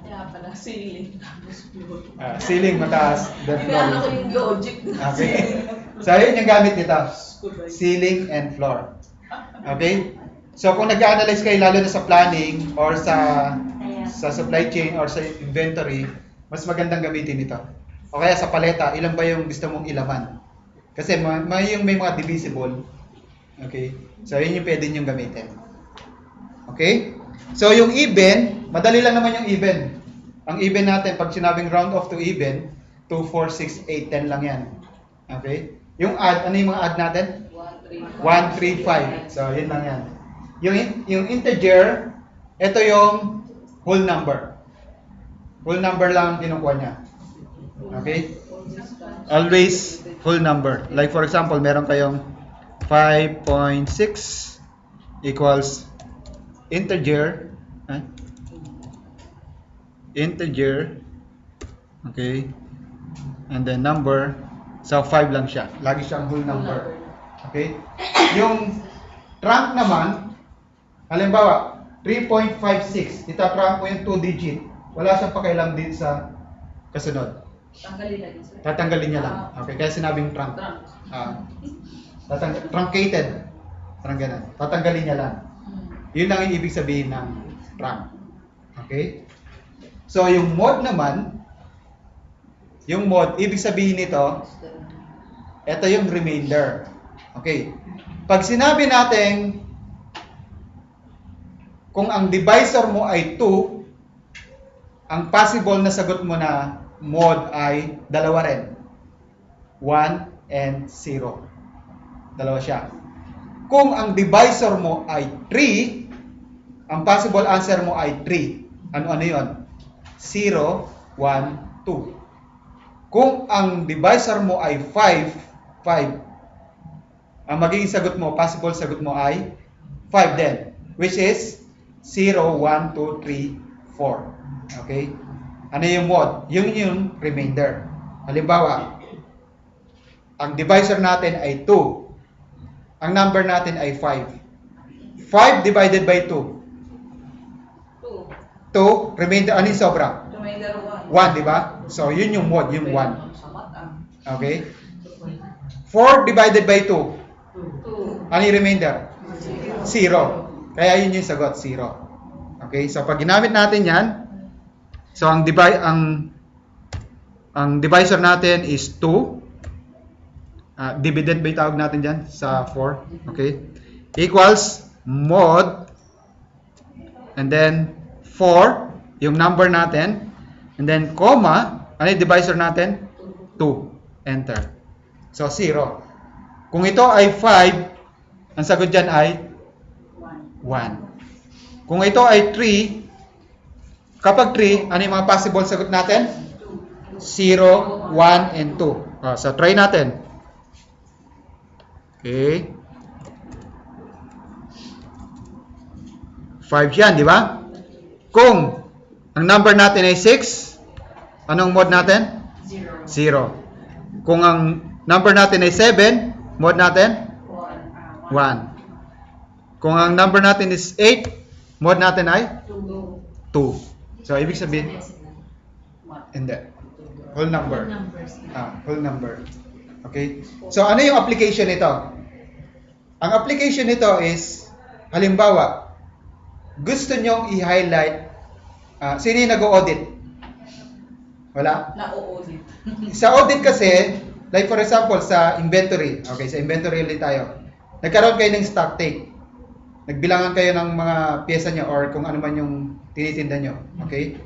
Speaker 2: Kaya pala ceiling tapos floor.
Speaker 1: Ceiling mataas, then
Speaker 2: Kaya ako
Speaker 1: floor.
Speaker 2: yung logic na
Speaker 1: Okay. So, yun yung gamit nito. Ceiling and floor. Okay? So, kung nag-analyze kayo lalo na sa planning or sa supply chain or sa inventory, mas magandang gamitin ito. O kaya sa paleta, ilan ba yung gusto mong ilaman? Kasi may mga divisible. Okay? So, yun yung pwede nyo gamitin. Okay? So, yung even, madali lang naman yung even. Ang even natin, pag sinabing round off to even, 2, 4, 6, 8, 10 lang yan. Okay? Yung add, ano yung mga add natin? 1, 3, 5. So, yun lang yan. Yung integer, ito yung whole number. Whole number lang kinukuha niya. Okay? Always whole number. Like for example, meron kayong 5.6 equals integer. Integer. Okay? And then number. So, 5 lang siya. Lagi siyang whole number. Okay? Yung trunk naman, halimbawa, 3.56. Itatrunk mo yung 2 digit. Wala siyang pakialam din sa kasunod.
Speaker 2: Tanggalin lagi sir.
Speaker 1: Tatanggalin niya lang. Okay, kaya sinabing trunk. Truncated. Parang ganun. Tatanggalin niya lang. Yun lang yung ibig sabihin ng trunk. Okay? So, yung mode naman, ibig sabihin nito, ito yung remainder. Okay. Pag sinabi natin, kung ang divisor mo ay 2, ang possible na sagot mo na mode ay dalawa rin. 1 and 0. Dalawa siya. Kung ang divisor mo ay 3, ang possible answer mo ay 3. Ano yon? 0, 1, 2. Kung ang divisor mo ay 5, 5. Ang magiging sagot mo, possible sagot mo ay 5 din. Which is 0, 1, 2, 3, 4. Okay? Ano yung mod? Yung remainder. Halimbawa, ang divisor natin ay 2. Ang number natin ay 5. 5 divided by 2.
Speaker 2: 2.
Speaker 1: 2, remainder, ano yung sobra?
Speaker 2: Remainder 1.
Speaker 1: 1, di ba? So, yun yung mod, yung 1. Okay? 4 divided by 2.
Speaker 2: 2.
Speaker 1: Ano yung remainder? 0. Kaya yun yung sagot, 0. Okay? So, pag ginamit natin yan, so, ang divisor natin is 2. Dividend ba yung tawag natin dyan sa 4? Okay? Equals mod and then 4, yung number natin, and then comma, ano yung divisor natin? 2. Enter. So, 0. Kung ito ay 5, ang sagot dyan ay 1. Kung ito ay 3, kapag 3, ano yung mga possible sagot natin? 0, 1, and 2. So, try natin. Okay. 5 yan, di ba? Kung ang number natin ay 6, anong mod natin? 0. Kung ang number natin ay 7, mod natin? 1. Kung ang number natin is 8, mod natin ay? 2. So, ibig sabihin, hindi. Whole number. Whole number. Okay? So, ano yung application nito? Ang application nito is, halimbawa, gusto nyong i-highlight, sino yung nag-audit? Wala?
Speaker 2: Na-audit.
Speaker 1: Sa audit kasi, like for example, sa inventory. Okay, sa inventory ulit tayo. Nagkaroon kayo ng stock take. Nagbilangan kayo ng mga pyesa nyo or kung ano man yung tinitinda nyo. Okay?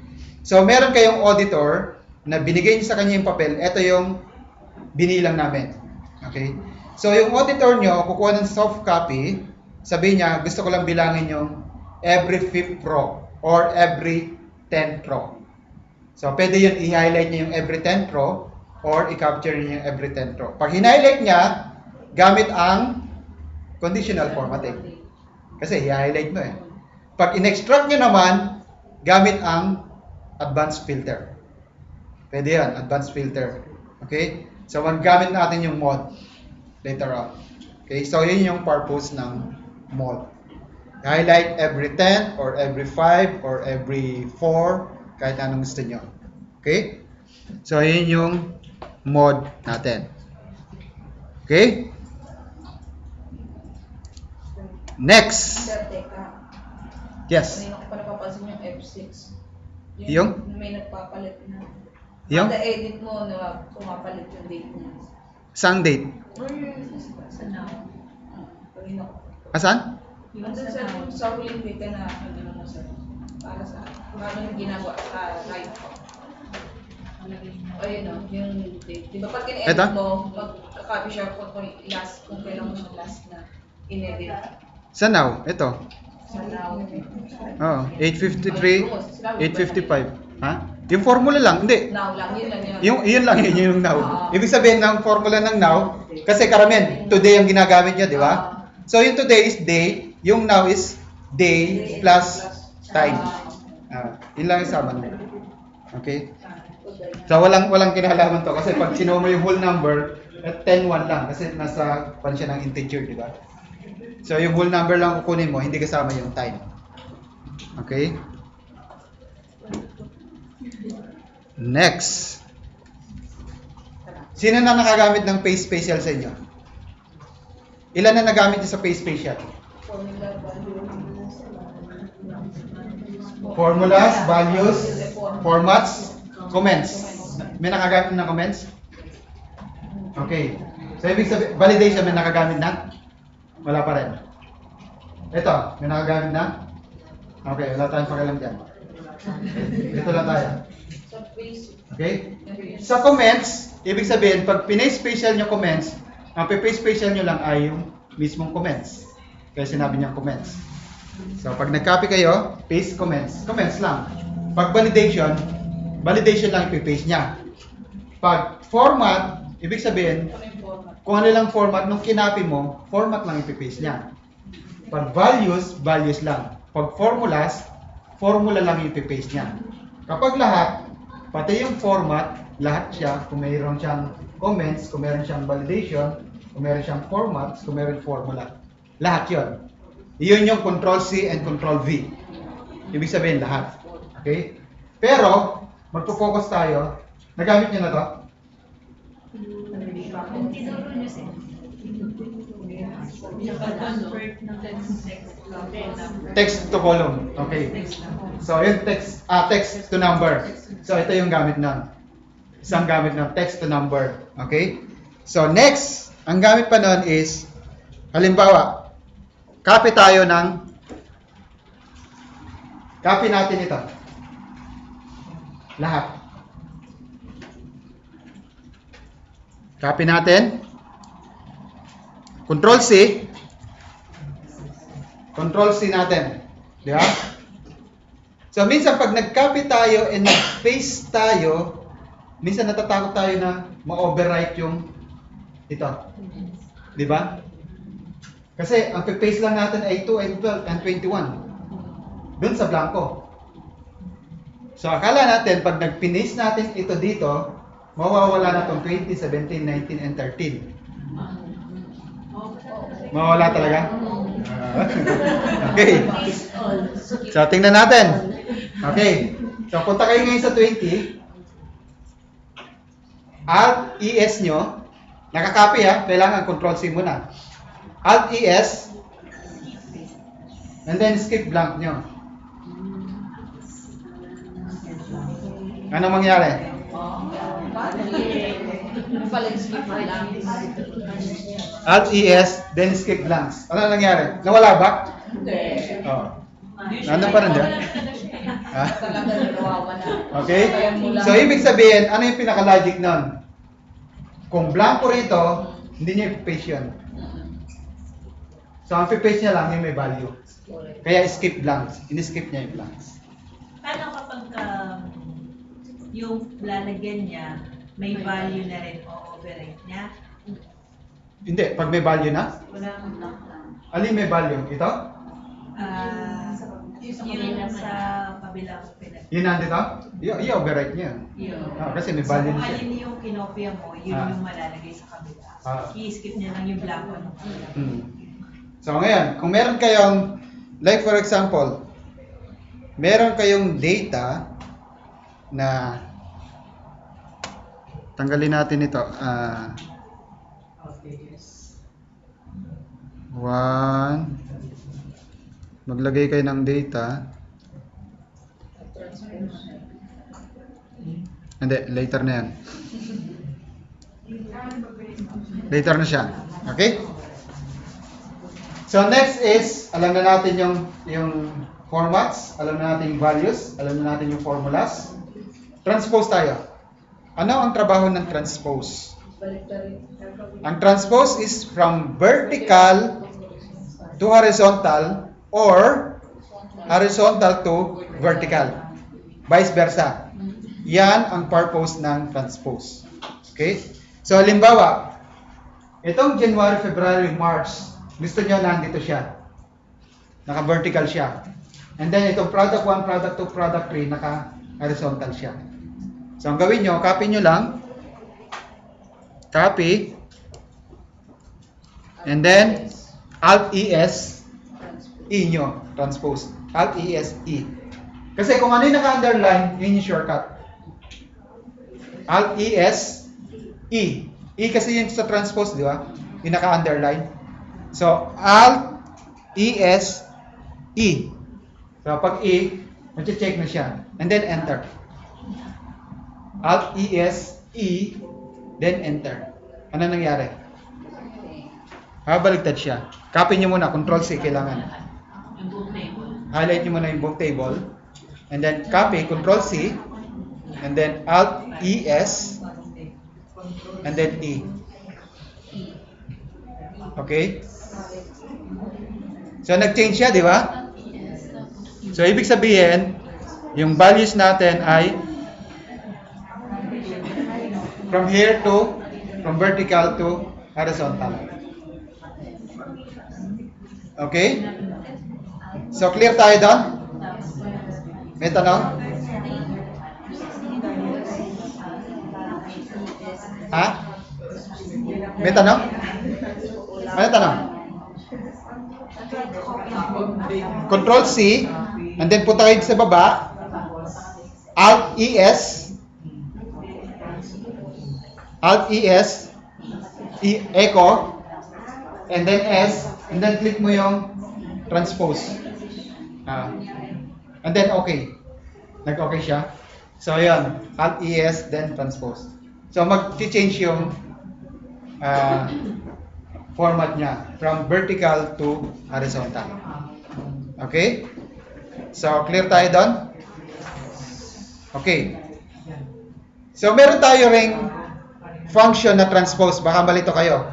Speaker 1: So, meron kayong auditor na binigay nyo sa kanya yung papel. Ito yung binilang namin. Okay? So, yung auditor nyo, kukuha ng soft copy, sabihin niya, gusto ko lang bilangin yung every 5th row or every 10th row. So, pwede yun i-highlight niya yung every 10th row or i-capture niya yung every 10th row. Pag highlight niya, gamit ang conditional formatting. Kasi i-highlight mo eh. Pag in-extract niya naman, gamit ang advanced filter. Pwede yan, advanced filter. Okay? So, gamit natin yung mod later on. Okay? So, yun yung purpose ng mod. Highlight every 10 or every 5 or every 4, kahit anong gusto nyo. Okay? So, yun yung mod natin. Okay? Next.
Speaker 2: Sir, teka.
Speaker 1: Yes.
Speaker 2: Kanina ko pa napapansin yung F6.
Speaker 1: Yung?
Speaker 2: May nagpapalit na.
Speaker 1: Yung?
Speaker 2: Kada edit mo, na pumapalit yung date niya.
Speaker 1: Saan date?
Speaker 2: Sa now. Kanina ko.
Speaker 1: Asan?
Speaker 2: Andun sa huling date na ano mo sir. Para sa paano yung ginagawa sa right ko. Ayun o, yung date. Di ba pag
Speaker 1: Eto?
Speaker 2: in-edit mo, magkakabi siya kung last, kung kailan mo siya last na in-edit.
Speaker 1: Saan now? Ito.
Speaker 2: Sa now.
Speaker 1: Oo. 853, 855. Ha? Yung formula lang. Hindi.
Speaker 2: Now lang, yun lang yun.
Speaker 1: Yun lang yun yung now. Ibig sabihin ng formula ng now, kasi karamihan, today ang ginagamit niya, di ba? So yung today is day, yung now is day plus time. Yun lang yung sama nyo. Okay? So walang kinahalaman to kasi pag sinuha mo yung whole number, 10-1 lang kasi nasa pan siya ng integer, di ba? So yung whole number lang kukunin mo, hindi kasama yung time. Okay? Next. Sino na nakagamit ng paste spatial sa inyo? Ilan na nagamit niyo sa paste spatial? Formulas, values, formats, comments. May nakagamit ng comments? Okay. So ibig sabihin, validation may nakagamit na? Wala pa rin. Ito, may nakagamit na? Okay, wala tayong pakialam dyan. Dito lang tayo. Okay? Sa comments, ibig sabihin, pag pinaste spatial nyo comments, Ang paste nyo lang ay yung mismong comments. Kaya sinabi niyang comments. So, pag nag-copy kayo, paste comments. Comments lang. Pag validation lang ipipaste niya. Pag format, ibig sabihin,
Speaker 2: Ano yung format?
Speaker 1: kung ano lang format, nung kinopy mo, format lang ipipaste niya. Pag values, values lang. Pag formulas, formula lang ipipaste niya. Kapag lahat, pati yung format, lahat siya, kung mayroon siyang comments, kung mayroon siyang validation, kung mayroon siyang formats, kung mayroon formula. Lahat yun. Iyon yung Control-C and Control-V. Ibig sabihin lahat. Okay? Pero, magpo-focus tayo. Nagamit niyo na to?
Speaker 3: Tinuro niyo siya. Convert ng
Speaker 1: Text to column. Okay. So, yung text to number. So, ito yung gamit nun. Isang gamit ng text to number. Okay? So, next, ang gamit pa nun is, halimbawa, copy natin ito. Lahat. Copy natin. Control-C. Control-C natin. Di ba? So, minsan pag nag-copy tayo and nag-paste tayo, minsan natatakot tayo na ma-overwrite yung ito. Di ba? Kasi ang paste lang natin ay 2 and 12 and 21. Doon sa blanco. So, akala natin pag nag-paste natin ito dito, mawawala na itong 20, 17, 19, and 13. Mawawala talaga? Okay. So, tingnan natin. Okay. So, punta kayo ngayon sa 20. Alt-ES nyo. Nakakopy ha. Kailangan Control-C muna. Alt-ES. And then skip blank nyo. Ano mangyari?
Speaker 2: Skip lang.
Speaker 1: Alt-ES, then skip blanks. Ano nangyari? Nawala ba?
Speaker 2: Hindi.
Speaker 1: Oh. Nandun pa rin dyan? Ha?
Speaker 2: Talaga nawawala.
Speaker 1: Okay? So, ibig sabihin, ano yung pinaka-logic nun? Kung blanco rito, hindi niya ipipaste yun. So, ang ipipaste niya lang yung may value. Kaya skip blanks. Ini-skip niya yung blanks.
Speaker 4: Paano kapag yung lalagyan niya, may value na rin o override niya?
Speaker 1: Hindi, pag may value na.
Speaker 4: Walang block.
Speaker 1: Alin may value? Ito?
Speaker 4: Yung sa kabilang pinag.
Speaker 1: Yun nandito? I-overwrite niya.
Speaker 4: Yun.
Speaker 1: Kasi may value
Speaker 4: So,
Speaker 1: na
Speaker 4: kung
Speaker 1: siya.
Speaker 4: alin yung kinopia mo, yun
Speaker 1: Ah.
Speaker 4: yung malalagay sa kabila.
Speaker 1: Ah.
Speaker 4: I-skip niya lang yung blanco ng kabila.
Speaker 1: So ngayon, kung meron kayong, like for example, meron kayong data na tanggalin natin ito. Maglagay kayo ng data. Hindi, later na yan. Later na siya. Okay? So next is, alam na natin yung formats, alam na natin yung values, alam na natin yung formulas. Transpose tayo. Ano ang trabaho ng transpose? Ang transpose is from vertical to horizontal or horizontal to vertical. Vice versa. Yan ang purpose ng transpose. Okay? So halimbawa, itong January, February, March, gusto nyo nandito siya. Naka-vertical siya. And then itong product 1, product 2, product 3, naka-horizontal siya. So ang gawin nyo, copy nyo lang. Copy. And then, Alt-ES, E nyo. Transpose. Alt-ES, E. Kasi kung ano yung naka-underline, yun yung shortcut. Alt-ES, E. E kasi yun sa transpose, di ba? Yung naka-underline. So, Alt-ES, E. So, pag E, mag-check na siya. And then, enter. Alt-ES, E, then enter. Ano nangyari? Baligtad siya. Copy nyo muna. Control-C kailangan.
Speaker 4: Yung book table.
Speaker 1: Highlight nyo muna yung book table. And then, copy. Control-C. And then, Alt-ES. And then, E. Okay? So, nag-change siya, di ba?
Speaker 3: Yes. Tapos,
Speaker 1: So, ibig sabihin, yung values natin ay from vertical to horizontal. Okay? So, clear tayo doon? May tanong? Ha? May tanong? Ano tanong? Control C, and then punta kayo sa baba, Alt ES, echo, and then S, and then click mo yung transpose. And then okay. Nag-okay siya. So, ayan, Alt ES, then transpose. So, mag-change yung format niya from vertical to horizontal. Okay? So, clear tayo doon? Okay. So, meron tayo ring function na transpose. Baka malito kayo.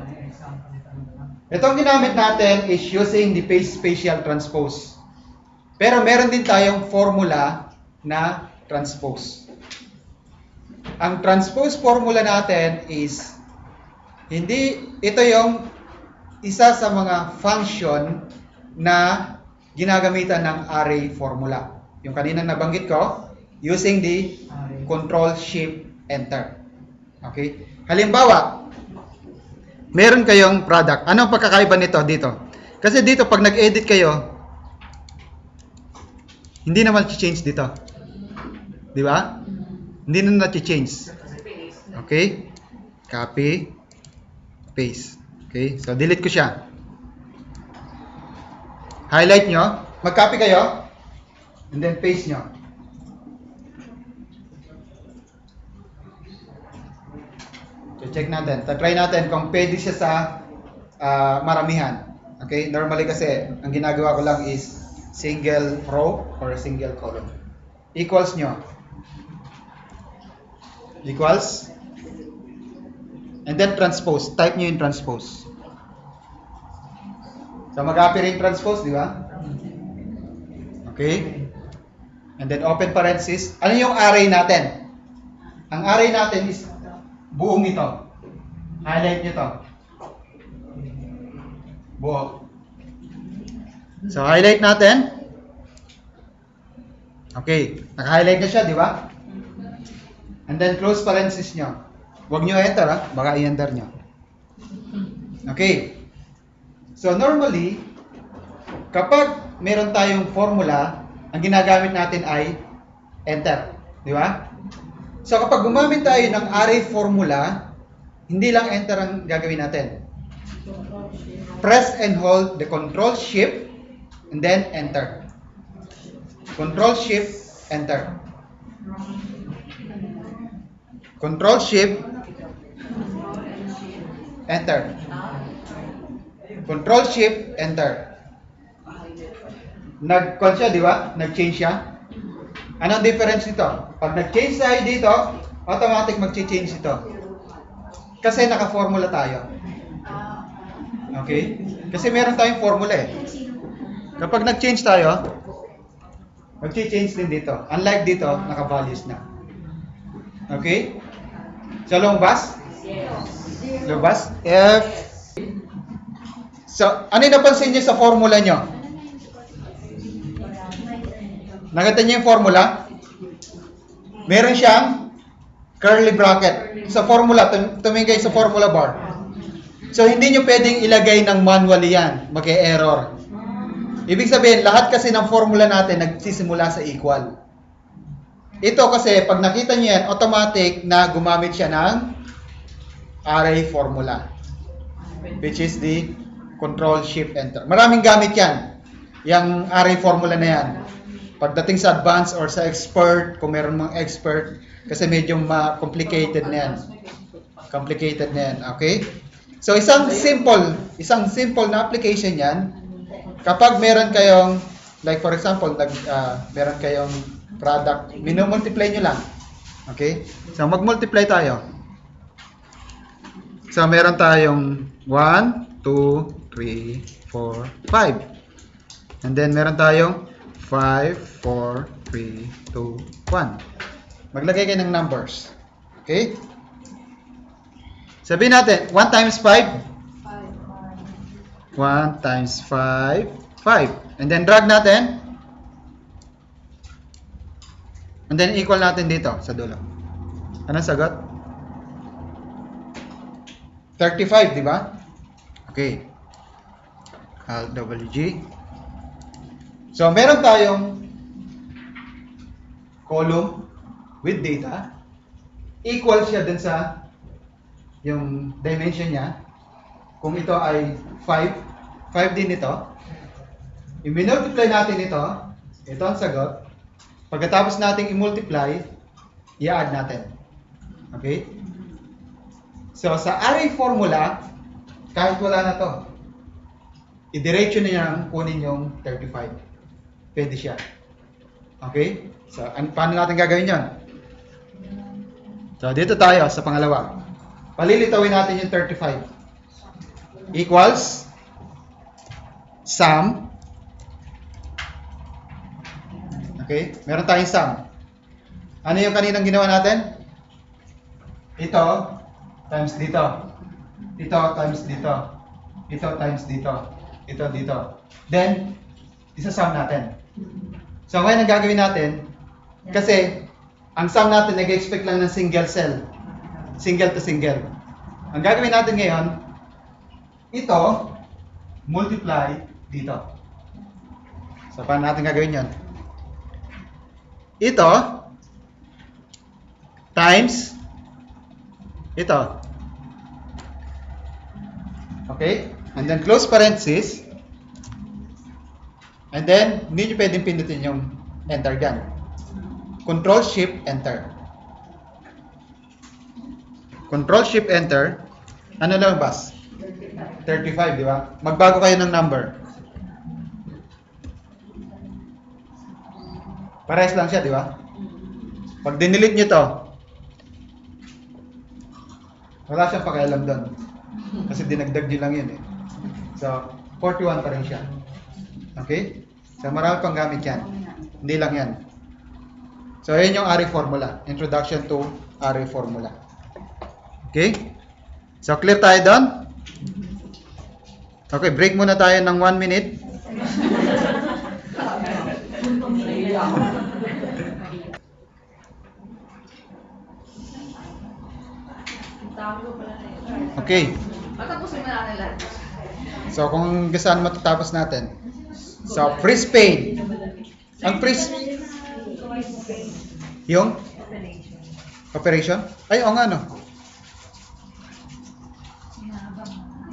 Speaker 1: Itong ginamit natin is using the spatial transpose. Pero meron din tayong formula na transpose. Ang transpose formula natin is ito yung isa sa mga function na ginagamitan ng array formula. Yung kanina nabanggit ko, using the Control Shift Enter. Okay? Halimbawa, meron kayong product. Anong pagkakaiba nito dito? Kasi dito pag nag-edit kayo, hindi naman change dito. Di ba? Hindi na na-change. Okay? Copy, paste. Okay? So, delete ko siya. Highlight nyo. Mag-copy kayo. And then, paste nyo. So, check natin. Try natin kung pwede siya sa maramihan. Okay? Normally kasi, ang ginagawa ko lang is single row or single column. Equals nyo. Equals. And then transpose. Type nyo yung transpose. So, mag-copy rin transpose, di ba? Okay. And then open parenthesis. Ano yung array natin? Ang array natin is buong ito. Highlight nyo to. Buo. So, highlight natin. Okay. Naka-highlight na siya, di ba? And then close parenthesis nyo. Huwag nyo enter, ha? Baka i-enter nyo. Okay. So, normally, kapag meron tayong formula, ang ginagamit natin ay enter. Di ba? So, kapag gumamit tayo ng array formula, hindi lang enter ang gagawin natin. Press and hold the Control Shift and then enter. Control Shift, enter. Control Shift, enter. Control Shift, enter. Nag-con siya, di ba? Nag-change siya. Anong difference nito? Pag nag-change tayo dito, automatic mag-change ito. Kasi naka-formula tayo. Okay? Kasi meron tayong formula eh. Kapag nag-change tayo, mag-change din dito. Unlike dito, naka-values na. Okay? So, lumabas? Lumabas? F. So, ano yung napansin niyo sa formula nyo? Nakita niyo yung formula? Meron siyang curly bracket. Sa formula, tumingin kayo sa formula bar. So, hindi nyo pwedeng ilagay ng manually yan. Mag-e-error. Ibig sabihin, lahat kasi ng formula natin nagsisimula sa equal. Ito kasi, pag nakita nyo yan, automatic na gumamit siya ng array formula. Which is the Control Shift Enter. Maraming gamit yan. Yung array formula na yan. Pagdating sa advanced or sa expert, kung meron mga expert, kasi medyo complicated na yan. Complicated na yan. Okay? So, isang simple na application yan. Kapag meron kayong, like for example, meron kayong product, minumultiply nyo lang. Okay? So, mag-multiply tayo. So, meron tayong 1, 2, 3, 4, 5. And then meron tayong 5, 4, 3, 2, 1. Maglagay kayo ng numbers. Okay? Sabihin natin, 1 times 5. 1 times 5, 5. And then drag natin. And then equal natin dito sa dulo. Anong sagot? 35, di ba? Okay. LWG. So, meron tayong column with data. Equal siya dun sa yung dimension niya. Kung ito ay 5, 5 din ito. I-multiply natin ito. Ito ang sagot. Pagkatapos nating i-multiply, i-add natin. Okay? So, sa array formula, kahit wala na to, i-diretso na niyang kunin yung 35. Pwede siya. Okay? So, paano natin gagawin yan? So, dito tayo sa pangalawa. Palilitawin natin yung 35. Equals sum. Okay? Meron tayong sum. Ano yung kaninang ginawa natin? Ito times dito. Ito times dito. Ito times dito. Ito dito. Then, isa-sum natin. So, ngayon ang gagawin natin, kasi ang sum natin nag-expect lang ng single cell. Single to single. Ang gagawin natin ngayon, ito, multiply dito. So, paano natin gagawin yan? Ito, times, ito. Okay? And then, close parenthesis. And then, hindi nyo pwedeng pindutin yung enter dyan. Control, Shift, Enter. Control, Shift, Enter. Ano lang bas? 35, di ba? Magbago kayo ng number. Parehas lang siya, di ba? Pag dinelete nyo to, wala siyang pakialam doon. Kasi dinagdag nyo lang yun eh. So, 41 pa rin siya. Okay? So, marami pang gamit yan. Hindi lang yan. So, yun yung array formula. Introduction to array formula. Okay? So, clear tayo doon? Okay, break muna tayo ng 1 minute. Okay.
Speaker 2: Matapusin mo na nila.
Speaker 1: So, kung saan matatapos natin. So, free Spain. Ang free yung operation? Ay, o nga, no?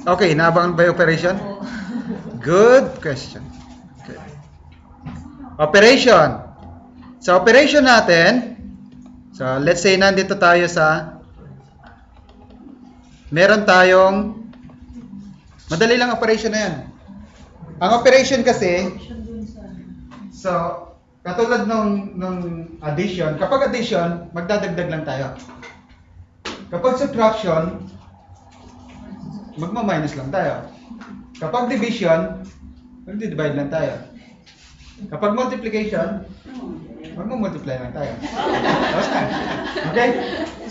Speaker 1: Okay, naabangan ba yung operation? Good question. Okay. Operation. Sa operation natin, so let's say nandito tayo sa, meron tayong, madali lang operation na yan. Ang operation kasi, so, katulad nung addition, kapag addition, magdadagdag lang tayo. Kapag subtraction, magma-minus lang tayo. Kapag division, magdi-divide lang tayo. Kapag multiplication, magmo-multiply lang tayo. Tapos na. Okay?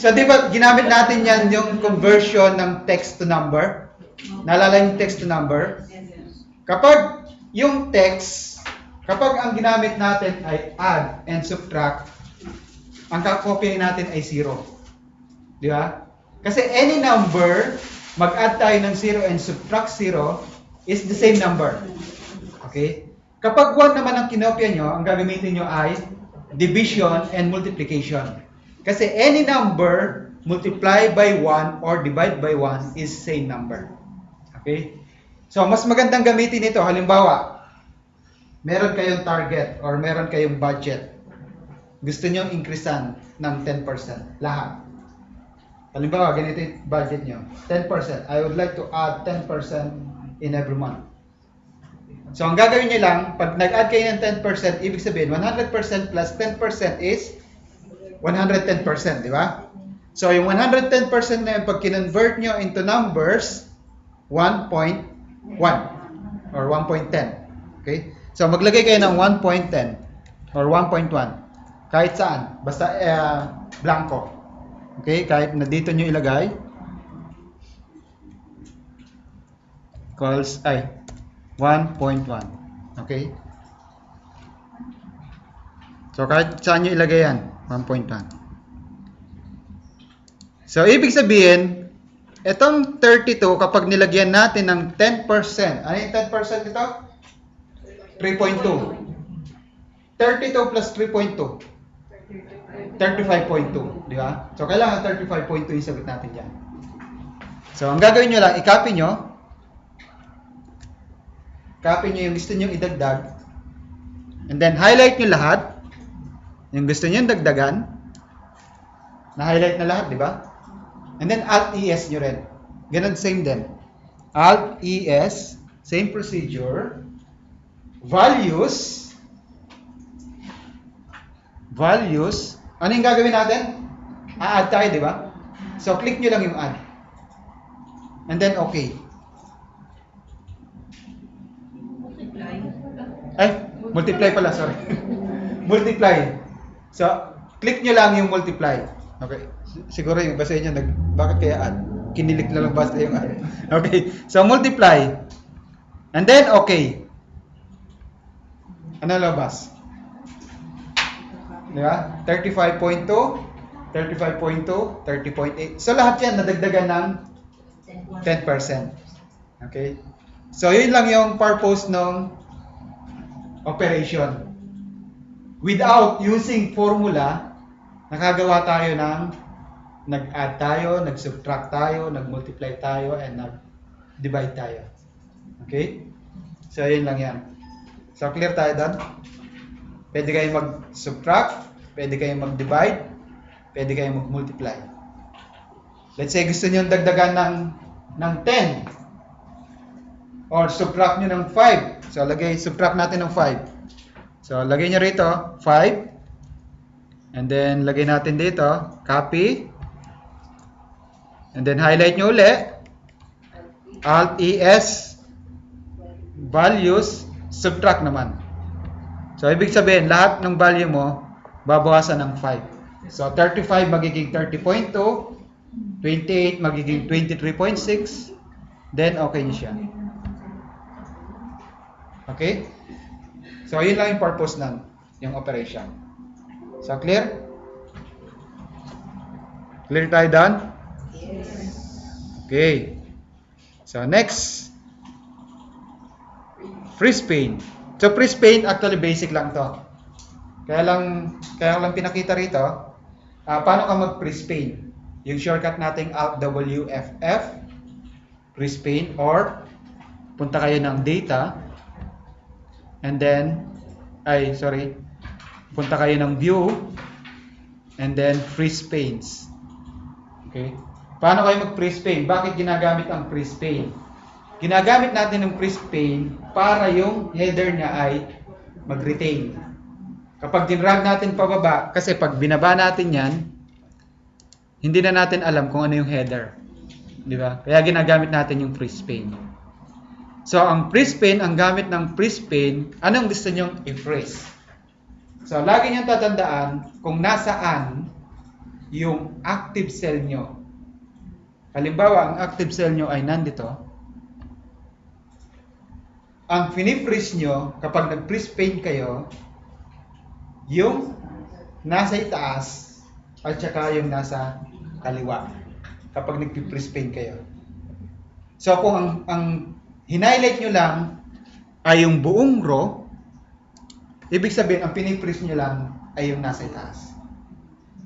Speaker 1: So, di ba, ginamit natin yan yung conversion ng text to number? Naalala yung text to number? Kapag yung text, kapag ang ginamit natin ay add and subtract, ang kakopyahin natin ay 0. Di ba? Kasi any number, mag-add tayo ng 0 and subtract 0 is the same number. Okay? Kapag 1 naman ang kinopya nyo, ang gagamitin nyo ay division and multiplication. Kasi any number multiply by 1 or divide by 1 is same number. Okay? So, mas magandang gamitin ito. Halimbawa, meron kayong target or meron kayong budget. Gusto nyo increasean ng 10%. Lahat. Halimbawa, ganito yung budget nyo. 10%. I would like to add 10% in every month. So, ang gagawin nyo lang, pag nag-add kayo ng 10%, ibig sabihin, 100% plus 10% is 110%, di ba? So, yung 110% na yun, pag kinonvert nyo into numbers, 1.1 or 1.10. Okay? So maglagay kayo ng 1.10 or 1.1 kahit saan, basta blanco. Okay? Kahit na dito nyo ilagay equals 1.1. Okay? So kahit saan nyo ilagay yan, 1.1. So ibig sabihin, itong 32 kapag nilagyan natin ng 10%, ano yung 10% dito? 3.2. 32 plus 3.2. 35.2, di ba? So kailangan 35.2 yung sagot natin diyan. So ang gagawin niyo lang, i-copy niyo. Copy niyo yung gusto niyo idagdag. And then highlight niyo lahat. Yung gusto niyo dagdagan. Na-highlight na lahat, di ba? And then Alt-ES niyo rin. Ganun same din. Alt-ES, same procedure. Values. Ano yung gagawin natin? A-add tayo, di ba? So, click nyo lang yung add. And then, okay. Multiply pala, sorry. Multiply. So, click nyo lang yung multiply. Okay. Siguro yung basa nyo, bakit kaya add? Kinilik na lang basta yung add. Okay. So, multiply. And then, okay. Ano labas? Di ba? 35.2, 35.2, 30.8. So, lahat yan nadagdagan ng 10%. Okay? So, yun lang yung purpose ng operation. Without using formula, nakagawa tayo ng nag-add tayo, nag-subtract tayo, nag-multiply tayo, and nag-divide tayo. Okay? So, yun lang yan. So, clear tayo doon? Pwede kayong mag-subtract, pwede kayong mag-divide, pwede kayong mag-multiply. Let's say gusto niyo dagdagan ng 10 or subtract niyo ng 5. So subtract natin ng 5. So lagay niyo rito 5. And then lagay natin dito, copy. And then highlight niyo uli. Alt-ES values, subtract naman. So, ibig sabihin, lahat ng value mo, babawasan ng 5. So, 35 magiging 30.2, 28 magiging 23.6, then okay niyo siya. Okay? So, yun lang yung purpose ng yung operation. So, clear? Clear tayo doon?
Speaker 2: Yes.
Speaker 1: Okay. So, next. Freeze pane. So, freeze pane, actually basic lang to. Kaya lang pinakita rito, paano ka mag-freeze pane? Yung shortcut nating Alt-WFF, freeze pane, or punta kayo ng data, and then, punta kayo ng view, and then freeze panes. Okay? Paano kayo mag-freeze pane? Bakit ginagamit ang freeze pane? Ginagamit natin ng freeze pane para yung header niya ay mag-retain. Kapag dinrag natin pababa, kasi pag binaba natin yan, hindi na natin alam kung ano yung header. Di ba? Kaya ginagamit natin yung freeze pane. So, ang freeze pane, ang gamit ng freeze pane, anong gusto nyong i-freeze? So, lagi nyong tatandaan kung nasaan yung active cell nyo. Halimbawa, ang active cell nyo ay nandito. Ang fini-freeze nyo, kapag nag-freeze pane kayo, yung nasa itaas at saka yung nasa kaliwa. Kapag nag-freeze pane kayo. So, kung ang hinighlight nyo lang ay yung buong row, ibig sabihin, ang fini-freeze nyo lang ay yung nasa itaas.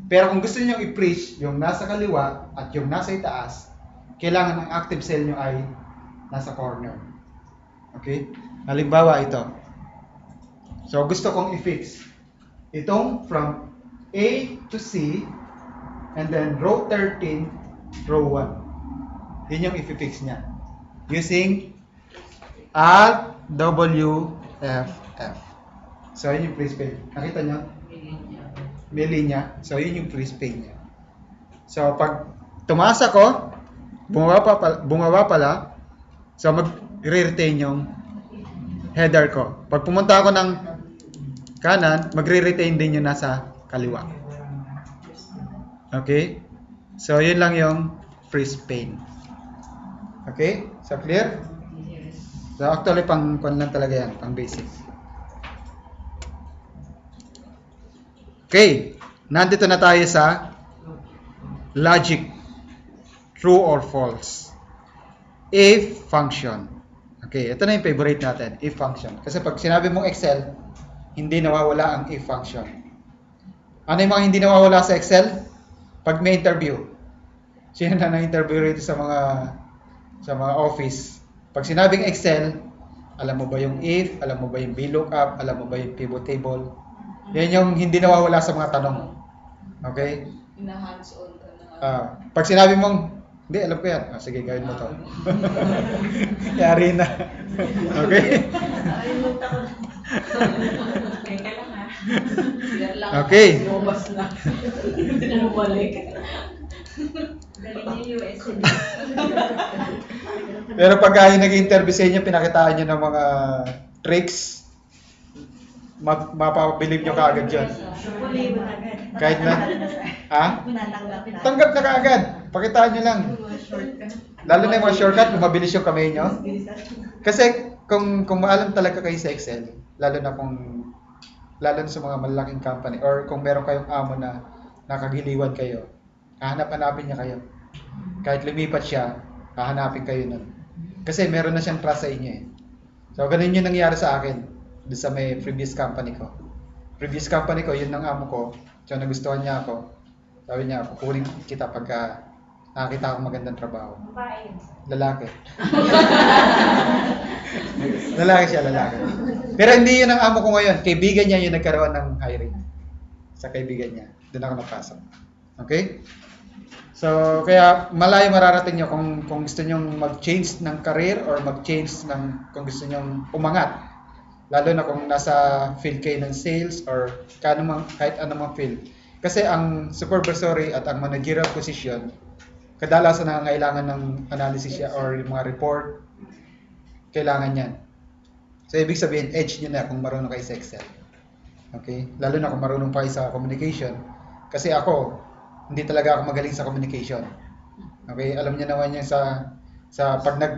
Speaker 1: Pero kung gusto nyo i-freeze yung nasa kaliwa at yung nasa itaas, kailangan ang active cell nyo ay nasa corner. Okay? Halimbawa ito. So, gusto kong i-fix itong from A to C and then row 13, row 1. Yun yung i-fix niya. Using Alt-WFF. So, yun yung freeze pane. Nakita nyo? May linya. So, yun yung freeze pane niya. So, pag tumaas ako, bumaba pala, So, mag-retain yung header ko. Pag pumunta ako ng kanan, magre-retain din yung nasa kaliwa. Okay? So, yun lang yung freeze pane. Okay? So, clear? So, actually, pang kwan lang talaga yan. Pang basic. Okay. Nandito na tayo sa logic. True or false. If function. Okay. Ito na yung favorite natin. If function. Kasi pag sinabi mong Excel, hindi nawawala ang if function. Ano yung mga hindi nawawala sa Excel? Pag may interview. Sino na na-interview rito sa mga office? Pag sinabing Excel, alam mo ba yung if, alam mo ba yung VLOOKUP, alam mo ba yung pivot table? Yan yung hindi nawawala sa mga tanong. Okay?
Speaker 2: Na-hands-on ka na.
Speaker 1: Pag sinabi mong, hindi, alam ko yan. Sige, gawin mo to. Yari na. Okay?
Speaker 4: Nakalimutan ko. Teka lang ha.
Speaker 2: Clear lang.
Speaker 1: Okay.
Speaker 2: Lumabas na. Hindi na bumalik.
Speaker 3: Galing yung US.
Speaker 1: Pero pag kayo nag-interview sa inyo, pinakitaan nyo ng mga tricks, mapapabilib nyo kaagad yun.
Speaker 4: Puli mo agad.
Speaker 1: Kahit na- Ha?
Speaker 4: Pinatanggap na.
Speaker 1: Tanggap na kaagad. Pakitaan nyo lang.
Speaker 3: Shortcut.
Speaker 1: Lalo na yung mga shortcut, kung mabilis yung kamay nyo. Kasi kung maalam talaga kayo sa Excel, lalo na sa mga malalaking company, or kung meron kayong amo na nakagiliwan kayo, hahanap-hanapin niya kayo. Kahit lumipat siya, hahanapin kayo nun. Kasi meron na siyang trust sa inyo eh. So, ganun yung nangyari sa akin doon sa may previous company ko. Previous company ko, yun ang amo ko. So, nagustuhan niya ako. Sabi niya, kukunin kita pagka nakakita akong magandang trabaho.
Speaker 4: Babae.
Speaker 1: Lalaki. Lalaki siya, lalaki. Pero hindi yun ang amo ko ngayon. Kaibigan niya yung nagkaroon ng hiring. Sa kaibigan niya. Doon ako napasok. Okay? So, kaya malayo mararating nyo kung gusto nyo mag-change ng career or mag-change kung gusto nyo umangat. Lalo na kung nasa field kayo ng sales or kahit anumang field. Kasi ang supervisory at ang managerial position, kadalasan na kailangan ng analysis siya or yung mga report, kailangan yan. So, ibig sabihin, edge nyo na kung marunong kayo sa Excel. Okay? Lalo na kung marunong pa kayo sa communication. Kasi ako, hindi talaga ako magaling sa communication. Okay? Alam niyo naman yan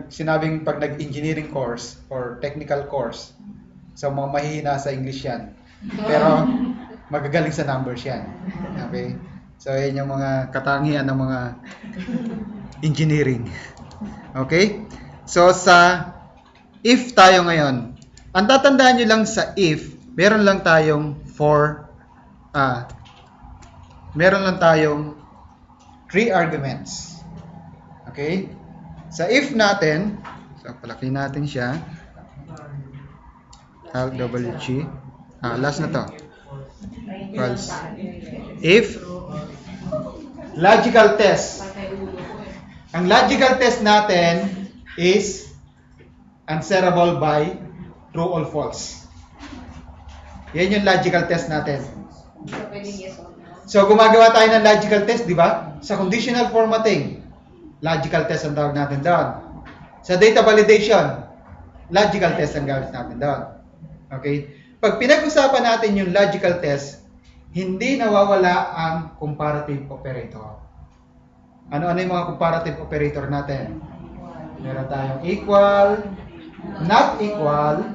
Speaker 1: sinabing pag nag-engineering course or technical course, so mga mahihina sa English yan. Pero, magagaling sa numbers yan. Okay? So, yan yung mga katangian ng mga engineering. Okay? So, sa if tayo ngayon, ang tatandaan nyo lang sa if, meron lang tayong three arguments. Okay? Sa if natin, so palaki natin siya. Alt WG. Last na to. False. If logical test.
Speaker 2: Patay ulo ko eh.
Speaker 1: Ang logical test natin is answerable by true or false. Yan yung logical test natin.
Speaker 2: So, pwedeng yes or no.
Speaker 1: So, gumagawa tayo ng logical test, di ba? Sa conditional formatting, logical test ang tawag natin doon. Sa data validation, logical test ang gawin natin doon. Okay? Pag pinag-usapan natin yung logical test, hindi nawawala ang comparative operator. Ano-ano yung mga comparative operator natin? Meron tayong equal, not equal,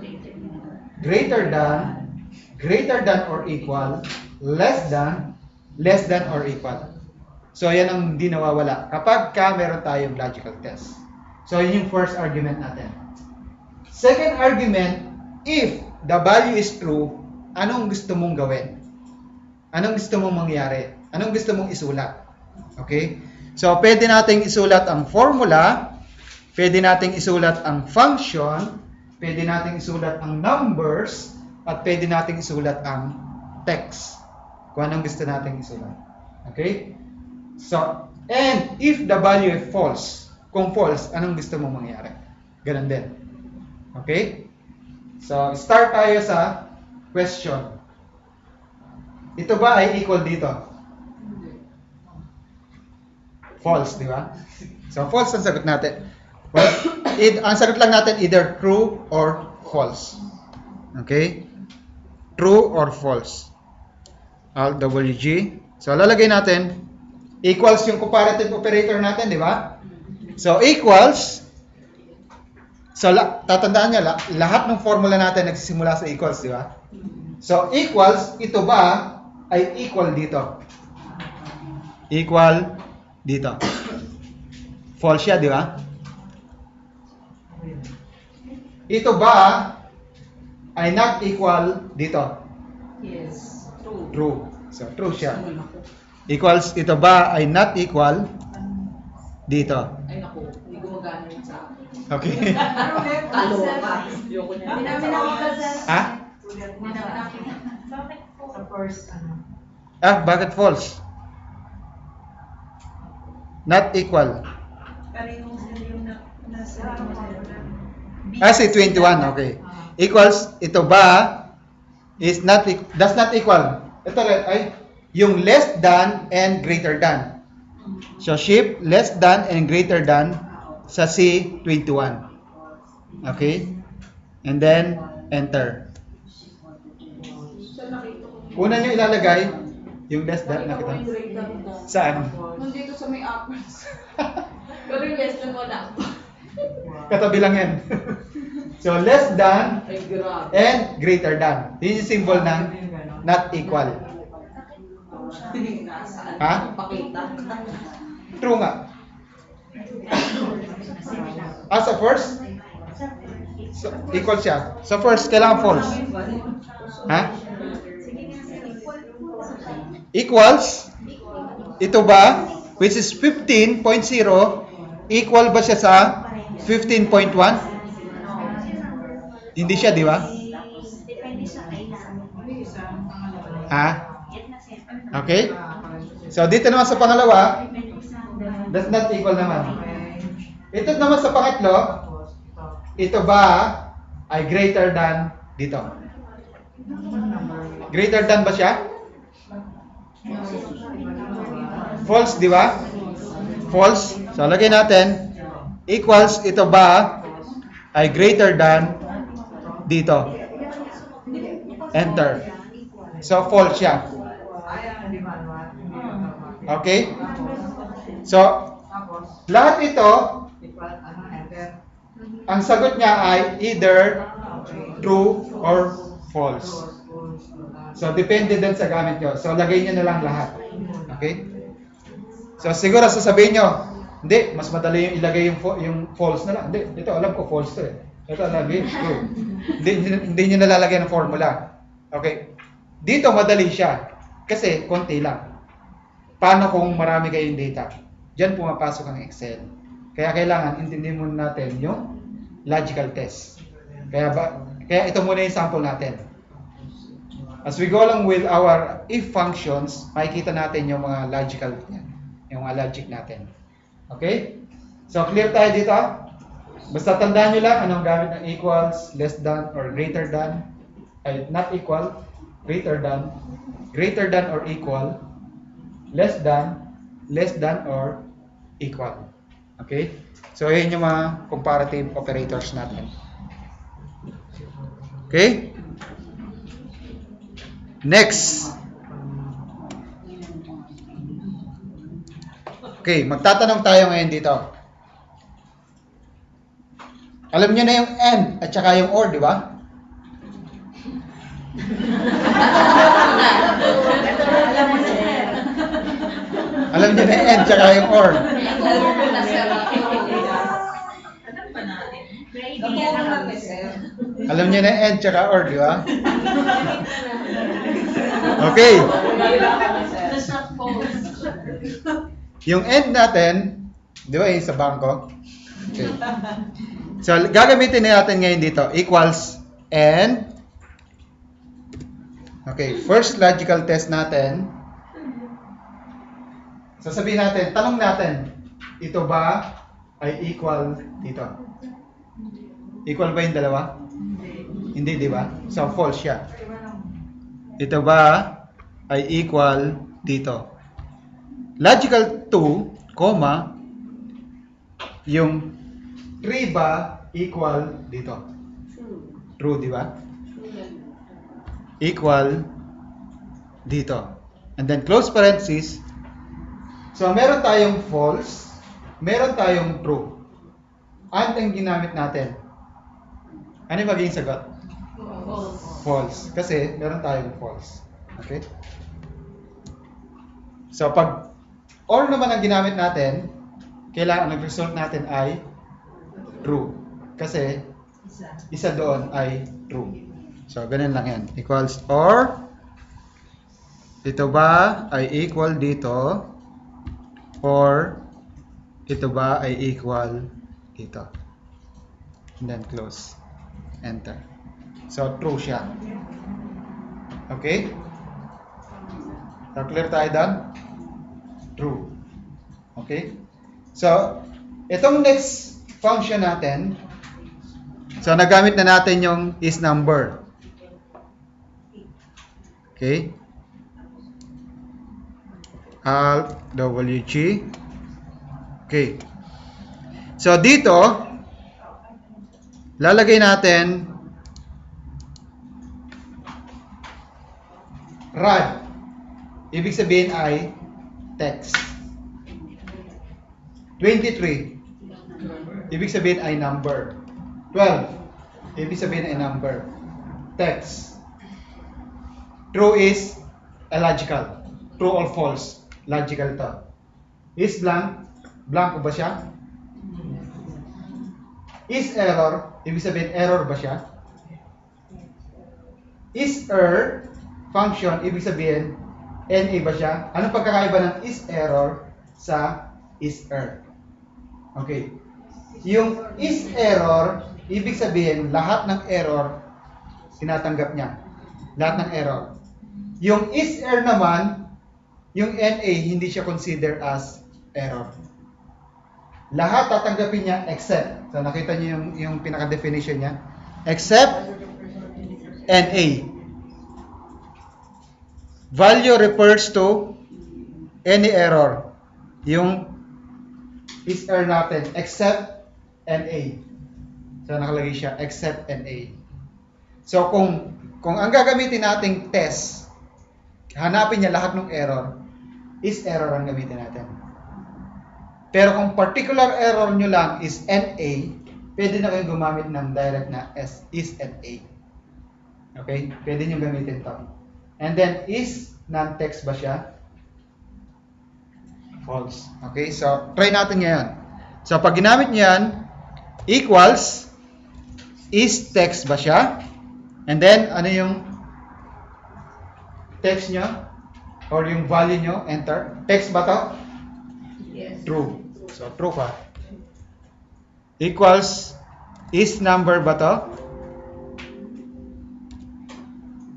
Speaker 1: greater than or equal, less than or equal. So, yan ang hindi nawawala kapag meron tayong logical test. So, yun yung first argument natin. Second argument, if the value is true, anong gusto mong gawin? Anong gusto mong mangyari? Anong gusto mong isulat? Okay? So, pwede nating isulat ang formula, pwede nating isulat ang function, pwede nating isulat ang numbers, at pwede nating isulat ang text. Kung anong gusto nating isulat. Okay? So, and if the value is false, kung false, anong gusto mong mangyari? Ganun din. Okay? So, start tayo sa question. Ito ba ay equal dito? False, di ba? So, false ang sagot natin. Well, ang sagot lang natin either true or false. Okay? True or false. Alt WG. So, lalagay natin, equals yung comparative operator natin, di ba? So, equals, so, tatandaan nyo, lahat ng formula natin nagsisimula sa equals, di ba? So, equals, ito ba ay equal dito? Equal dito. False siya, di ba? Ito ba ay not equal dito?
Speaker 4: Yes. True.
Speaker 1: True. So, true siya. Equals, ito ba ay not equal dito?
Speaker 2: Ay naku, hindi gumagana yun sa akin.
Speaker 1: Okay.
Speaker 2: Talo ka. Ayoko niya.
Speaker 1: Ha?
Speaker 4: Sa first,
Speaker 1: Bakit false? Not equal.
Speaker 4: Parehong sila yung nasa
Speaker 1: Si 21, okay. Equals, ito ba is not, does not equal. Ito ay yung less than and greater than. So, shift less than and greater than sa C21. Okay? And then, enter.
Speaker 2: So nakita ko.
Speaker 1: Una nyo ilalagay yung less than.
Speaker 2: Nakita ko
Speaker 1: Nakita?
Speaker 2: yung grade lang ito.
Speaker 1: Saan?
Speaker 2: Nandito sa may apples. Pero yung yes na wala.
Speaker 1: Katabi lang yan. So, less than
Speaker 2: Ay grabe.
Speaker 1: and greater than. Yun yung symbol ng not equal.
Speaker 2: Nasaan?
Speaker 1: Ha?
Speaker 2: Pakita.
Speaker 1: True nga. Sa first? So, equal siya. Sa first, kailangan false. Ha? Equals? Ito ba? Which is 15.0. Equal ba siya sa 15.1? Hindi siya, di ba? Ha? Okay? So, dito naman sa pangalawa, does not equal naman. Ito naman sa pangatlo, ito ba ay greater than dito? Greater than ba siya? False, di ba? False. So, lagay natin, equals, ito ba ay greater than dito? Enter. So, false siya. Okay? So, lahat ito, ang sagot niya ay either true or false. So, depende din sa gamit nyo. So, lagay nyo na lang lahat. Okay? So, siguro sasabihin nyo, hindi, mas madali yung ilagay yung false na lang. Hindi, ito alam ko false to eh. Ito lagi, true. Hindi nyo nalalagay ng formula. Okay? Dito, madali siya. Kasi, konti lang. Paano kung marami kayong data? Diyan pumapasok ang Excel. Kaya kailangan intindihin muna natin yung logical test. Kaya ito muna yung sample natin. As we go along with our if functions, makikita natin yung mga logical, yung mga logic natin. Okay? So, clear tayo dito. Basta tandaan nyo lang anong gamit ng equals, less than, or greater than, ay not equal, greater than or equal, less than or equal. Okay? So, yun yung mga comparative operators natin. Okay? Next. Okay, magtatanong tayo ngayon dito. Alam niyo na yung and at saka yung or, di ba? Alam niyo na yung and at saka yung or. Alam niyo na yung and at saka or, di ba? Okay.
Speaker 3: That's not false.
Speaker 1: Yung end natin, di ba yung sa bangko? Okay. So, gagamitin natin ngayon dito, equals and. Okay, first logical test natin. Sasabihin natin, tanong natin, ito ba ay equal dito? Equal ba yung dalawa? Hindi, di ba? So, false siya. Ito ba ay equal dito? Logical 2, comma, yung 3 ba equal dito? True, di ba? Equal dito. And then close parenthesis. So, meron tayong false, meron tayong true. Ano yung ginamit natin? Ano yung magiging sagot? False. Kasi meron tayong false. Okay? So, pag or naman ang ginamit natin, kailangan ang result natin ay true. Kasi isa doon ay true. So, ganun lang yan. Equals or ito ba ay equal dito or ito ba ay equal dito. And then close. Enter. So, true siya. Okay? So, clear tayo doon? True. Okay? So, itong next function natin, so, nagamit na natin yung is number. Okay? Alt, WG. Okay. So, dito, lalagay natin rad. Ibig sabihin ay text. 23. Ibig sabihin ay number. 12. Ibig sabihin ay number. Text. True is illogical. True or false. Logical to. Is blank. Blank ba siya? Is error. Ibig sabihin error ba siya? Is error function. Ibig sabihin NA ba siya? Anong pagkakaiba ng is error sa is error? Okay. Yung is error, ibig sabihin lahat ng error tinatanggap niya. Lahat ng error. Yung is error naman, yung NA hindi siya consider as error. Lahat tatanggapin niya except. So nakita niyo yung pinaka-definition niya. Except NA. Value refers to any error. Yung is error natin except NA. So nakalagay siya except NA. So kung ang gagamitin nating test, hanapin niya lahat ng error, is error ang gamitin natin. Pero kung particular error nyo lang is NA, pwede na kayong gumamit ng direct na is NA. Okay? Pwede nyo gamitin to. And then, is non-text ba siya? False. Okay? So, try natin ngayon. So, pag ginamit nyo yan, equals, is text ba siya? And then, ano yung text nyo? Or yung value nyo? Enter. Text ba to?
Speaker 2: Yes.
Speaker 1: True. So, true pa. Equals, is number ba to?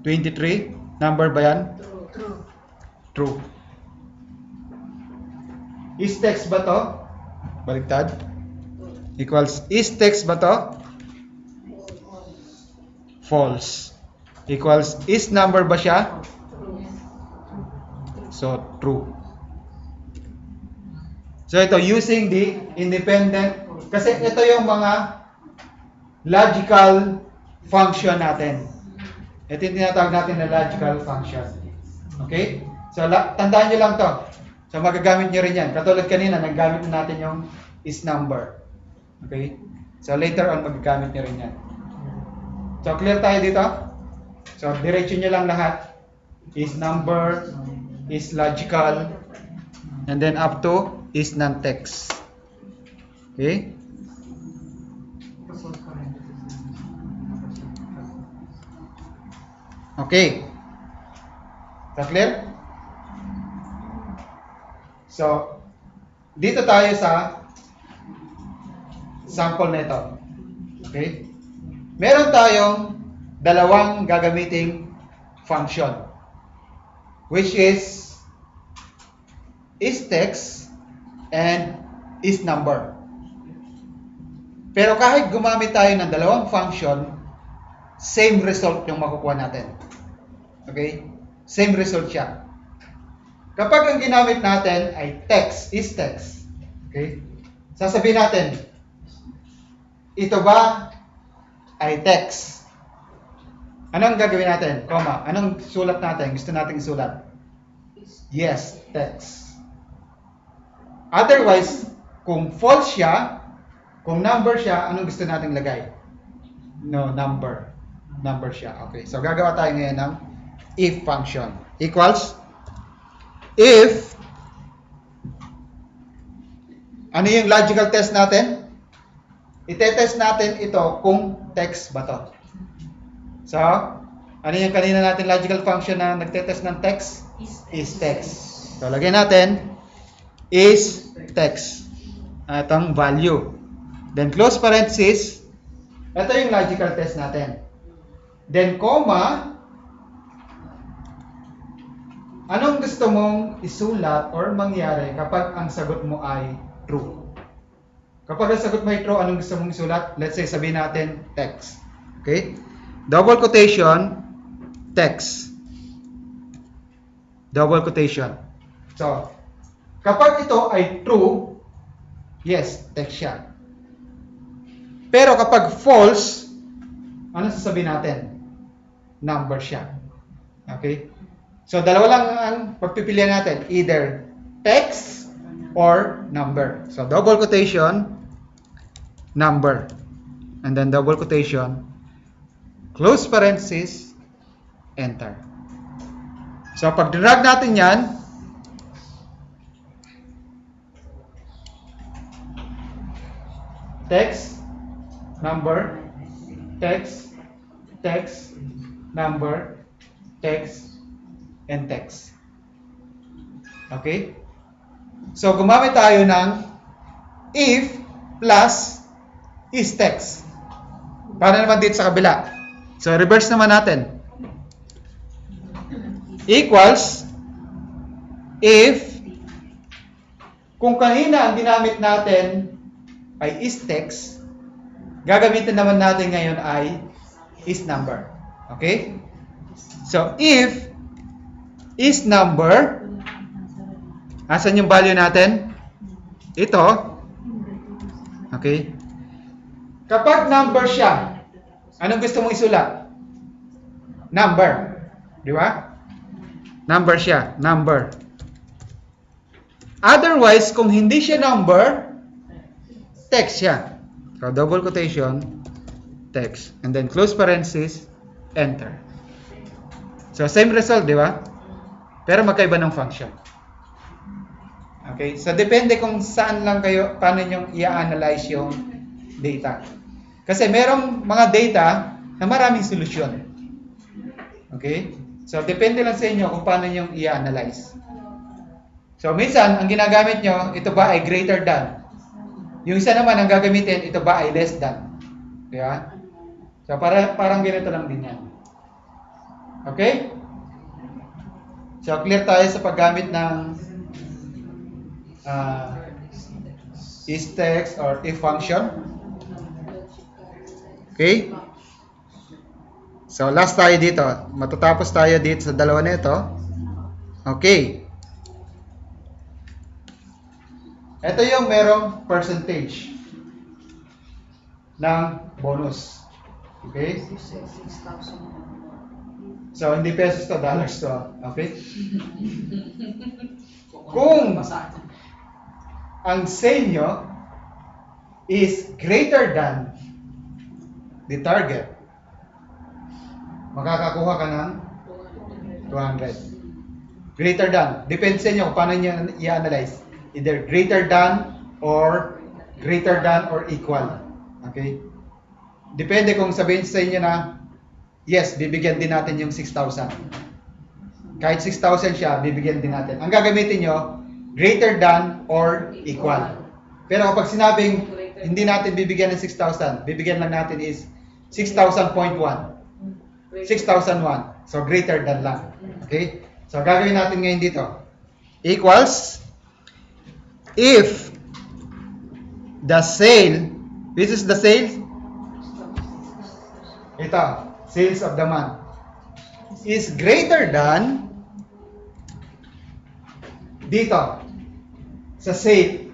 Speaker 1: 23. Number ba yan?
Speaker 2: True.
Speaker 1: True. Is text ba to? Baliktad. Equals, is text ba to? False. Equals, is number ba siya? So, true. So, ito, using the independent, kasi ito yung mga logical function natin. Ito yung tinatawag natin na logical function. Okay? So, tandaan nyo lang to. So, magagamit nyo rin yan. Katulad kanina, naggamit na natin yung is number. Okay? So, later on, magagamit nyo rin yan. So, clear tayo dito? So, diretso nyo lang lahat. Is number, is logical, and then up to is non-text. Okay? Okay. So, clear? So, dito tayo sa sample nito. Okay? Meron tayong dalawang gagamiting function, which is text and is number. Pero kahit gumamit tayo ng dalawang function, same result yung makukuha natin. Okay? Same result siya. Kapag ang ginamit natin ay text, is text. Okay? Sasabihin natin, ito ba ay text? Anong gagawin natin? Comma. Anong sulat natin? Gusto nating isulat? Yes, text. Otherwise, kung false siya, kung number siya, anong gusto nating lagay? No, number. Number siya. Okay. So, gagawa tayo ngayon ng if function. Equals, if, ano yung logical test natin? Itetest natin ito kung text ba to. So, ano yung kanina natin logical function na nagtetest ng text? Is text. So, lagyan natin is text. Itong value. Then, close parenthesis. Ito yung logical test natin. Then, comma. Anong gusto mong isulat or mangyari kapag ang sagot mo ay true? Kapag ang sagot mo ay true, anong gusto mong isulat? Let's say, sabihin natin text. Okay? Double quotation, text. Double quotation. So, kapag ito ay true, yes, text siya. Pero kapag false, ano sasabihin natin? Number siya. Okay? So, dalawa lang ang pagpipilian natin. Either text or number. So, double quotation, number. And then double quotation, close parenthesis, enter. So, pag drag natin yan, text, number, text, text, number, text, and text. Okay? So, gumamit tayo ng if plus is text. Para naman dito sa kabila. So, reverse naman natin. Equals if kung kanina ang ginamit natin ay is text, gagamitin naman natin ngayon ay is number. Okay? So, if is number, asan yung value natin? Ito. Okay? Kapag number siya, anong gusto mong isulat? Number. Di ba? Number siya. Number. Otherwise, kung hindi siya number, text siya. So, double quotation, text. And then close parenthesis, enter. So, same result, di ba? Pero magkaiba ng function. Okay? So, depende kung saan lang kayo, paano nyo i-analyze yung data. Kasi merong mga data na maraming solusyon. Okay? So, depende lang sa inyo kung paano nyo i-analyze. So, minsan, ang ginagamit nyo, ito ba ay greater than? Yung isa naman, ang gagamitin, ito ba ay less than? Di ba? So, parang ganito lang din yan. Okay? So, clear tayo sa paggamit ng is text or if function. Okay? So, last tayo dito. Matatapos tayo dito sa dalawa na ito. Okay. Ito yung merong percentage ng bonus. Okay? So, hindi pesos to, dollars to. Okay? Kung ang sale nyo is greater than the target, makakakuha ka ng 200. Greater than. Depende sa inyo kung paano nyo i-analyze. Either greater than or equal. Okay? Depende kung sabihin sa inyo na, yes, bibigyan din natin yung 6,000. Kahit 6,000 siya, bibigyan din natin. Ang gagamitin nyo, greater than or equal. Pero kapag sinabing hindi natin bibigyan ng 6,000, bibigyan lang natin is 6,000.1. 6,001. So, greater than lang. Okay? So, gagawin natin ngayon dito. Equals, if the sale, this is the sale, ito, sales of the month, is greater than, dito, sa sale,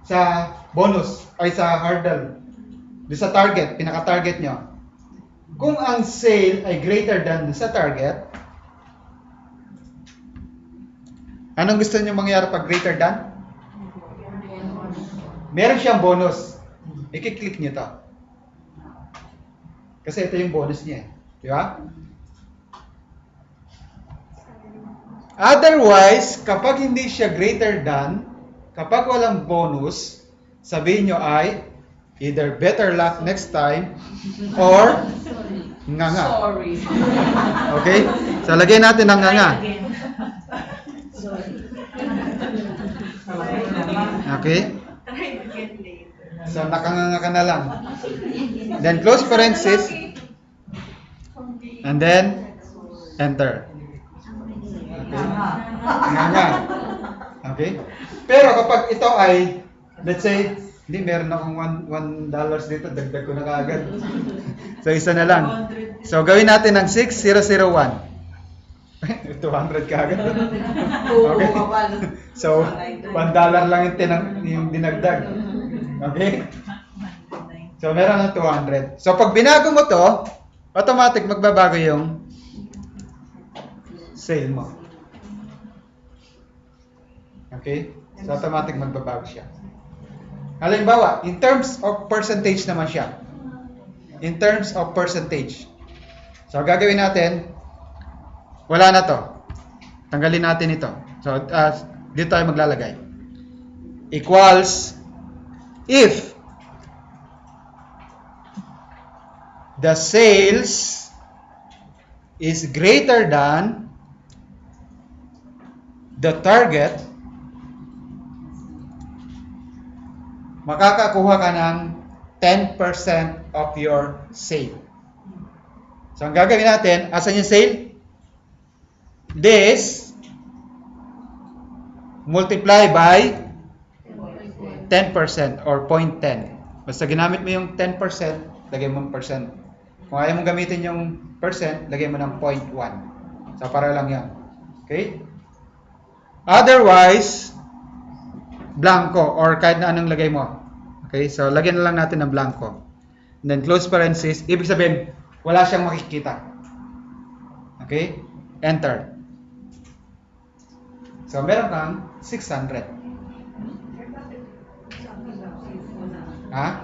Speaker 1: sa bonus ay sa hurdle, di sa target, pinaka-target nyo. Kung ang sale ay greater than sa target, anong gusto nyo mangyari pag greater than? Meron siyang bonus. I-click nyo to. Kasi ito yung bonus niya. Di ba? Otherwise, kapag hindi siya greater than, kapag walang bonus, sabihin nyo ay either better luck next time or nga.
Speaker 2: Sorry.
Speaker 1: Okay? So, lagyan natin ang nga.
Speaker 4: Again.
Speaker 1: Okay?
Speaker 4: Try again later.
Speaker 1: So, nakanganga ka na lang. Then, close parenthesis. And then, enter. Nga. Okay? Pero kapag ito ay, let's say, hindi, meron akong $1 dito, dagdag ko na kaagad. So, isa na lang. So, gawin natin ng 6001. 200 kaagad. Okay? So, $1 lang yung dinagdag. Okay? So, meron ng 200. So, pag binago mo to, automatic magbabago yung sale mo. Okay? So, automatic magbabago siya. Halimbawa, in terms of percentage naman siya. In terms of percentage. So, gagawin natin, wala na to. Tanggalin natin ito. So, dito tayo maglalagay. Equals, if the sales is greater than the target, makakakuha ka ng 10% of your sale. So, ang gagawin natin, asan yung sale? This multiply by 10% or 0.10. Basta ginamit mo yung 10%, lagay mo ng percent. Kung ayaw mong gamitin yung percent, lagay mo ng 0.1. So, para lang yan. Okay? Otherwise, blanco or kahit na anong lagay mo. Okay? So, lagyan na lang natin ng blanco. And then, close parenthesis. Ibig sabihin, wala siyang makikita. Okay? Enter. So, meron kang 600. Ha?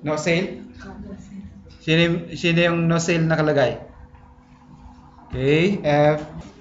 Speaker 1: No sale? Sino yung no sale nakalagay? Okay, F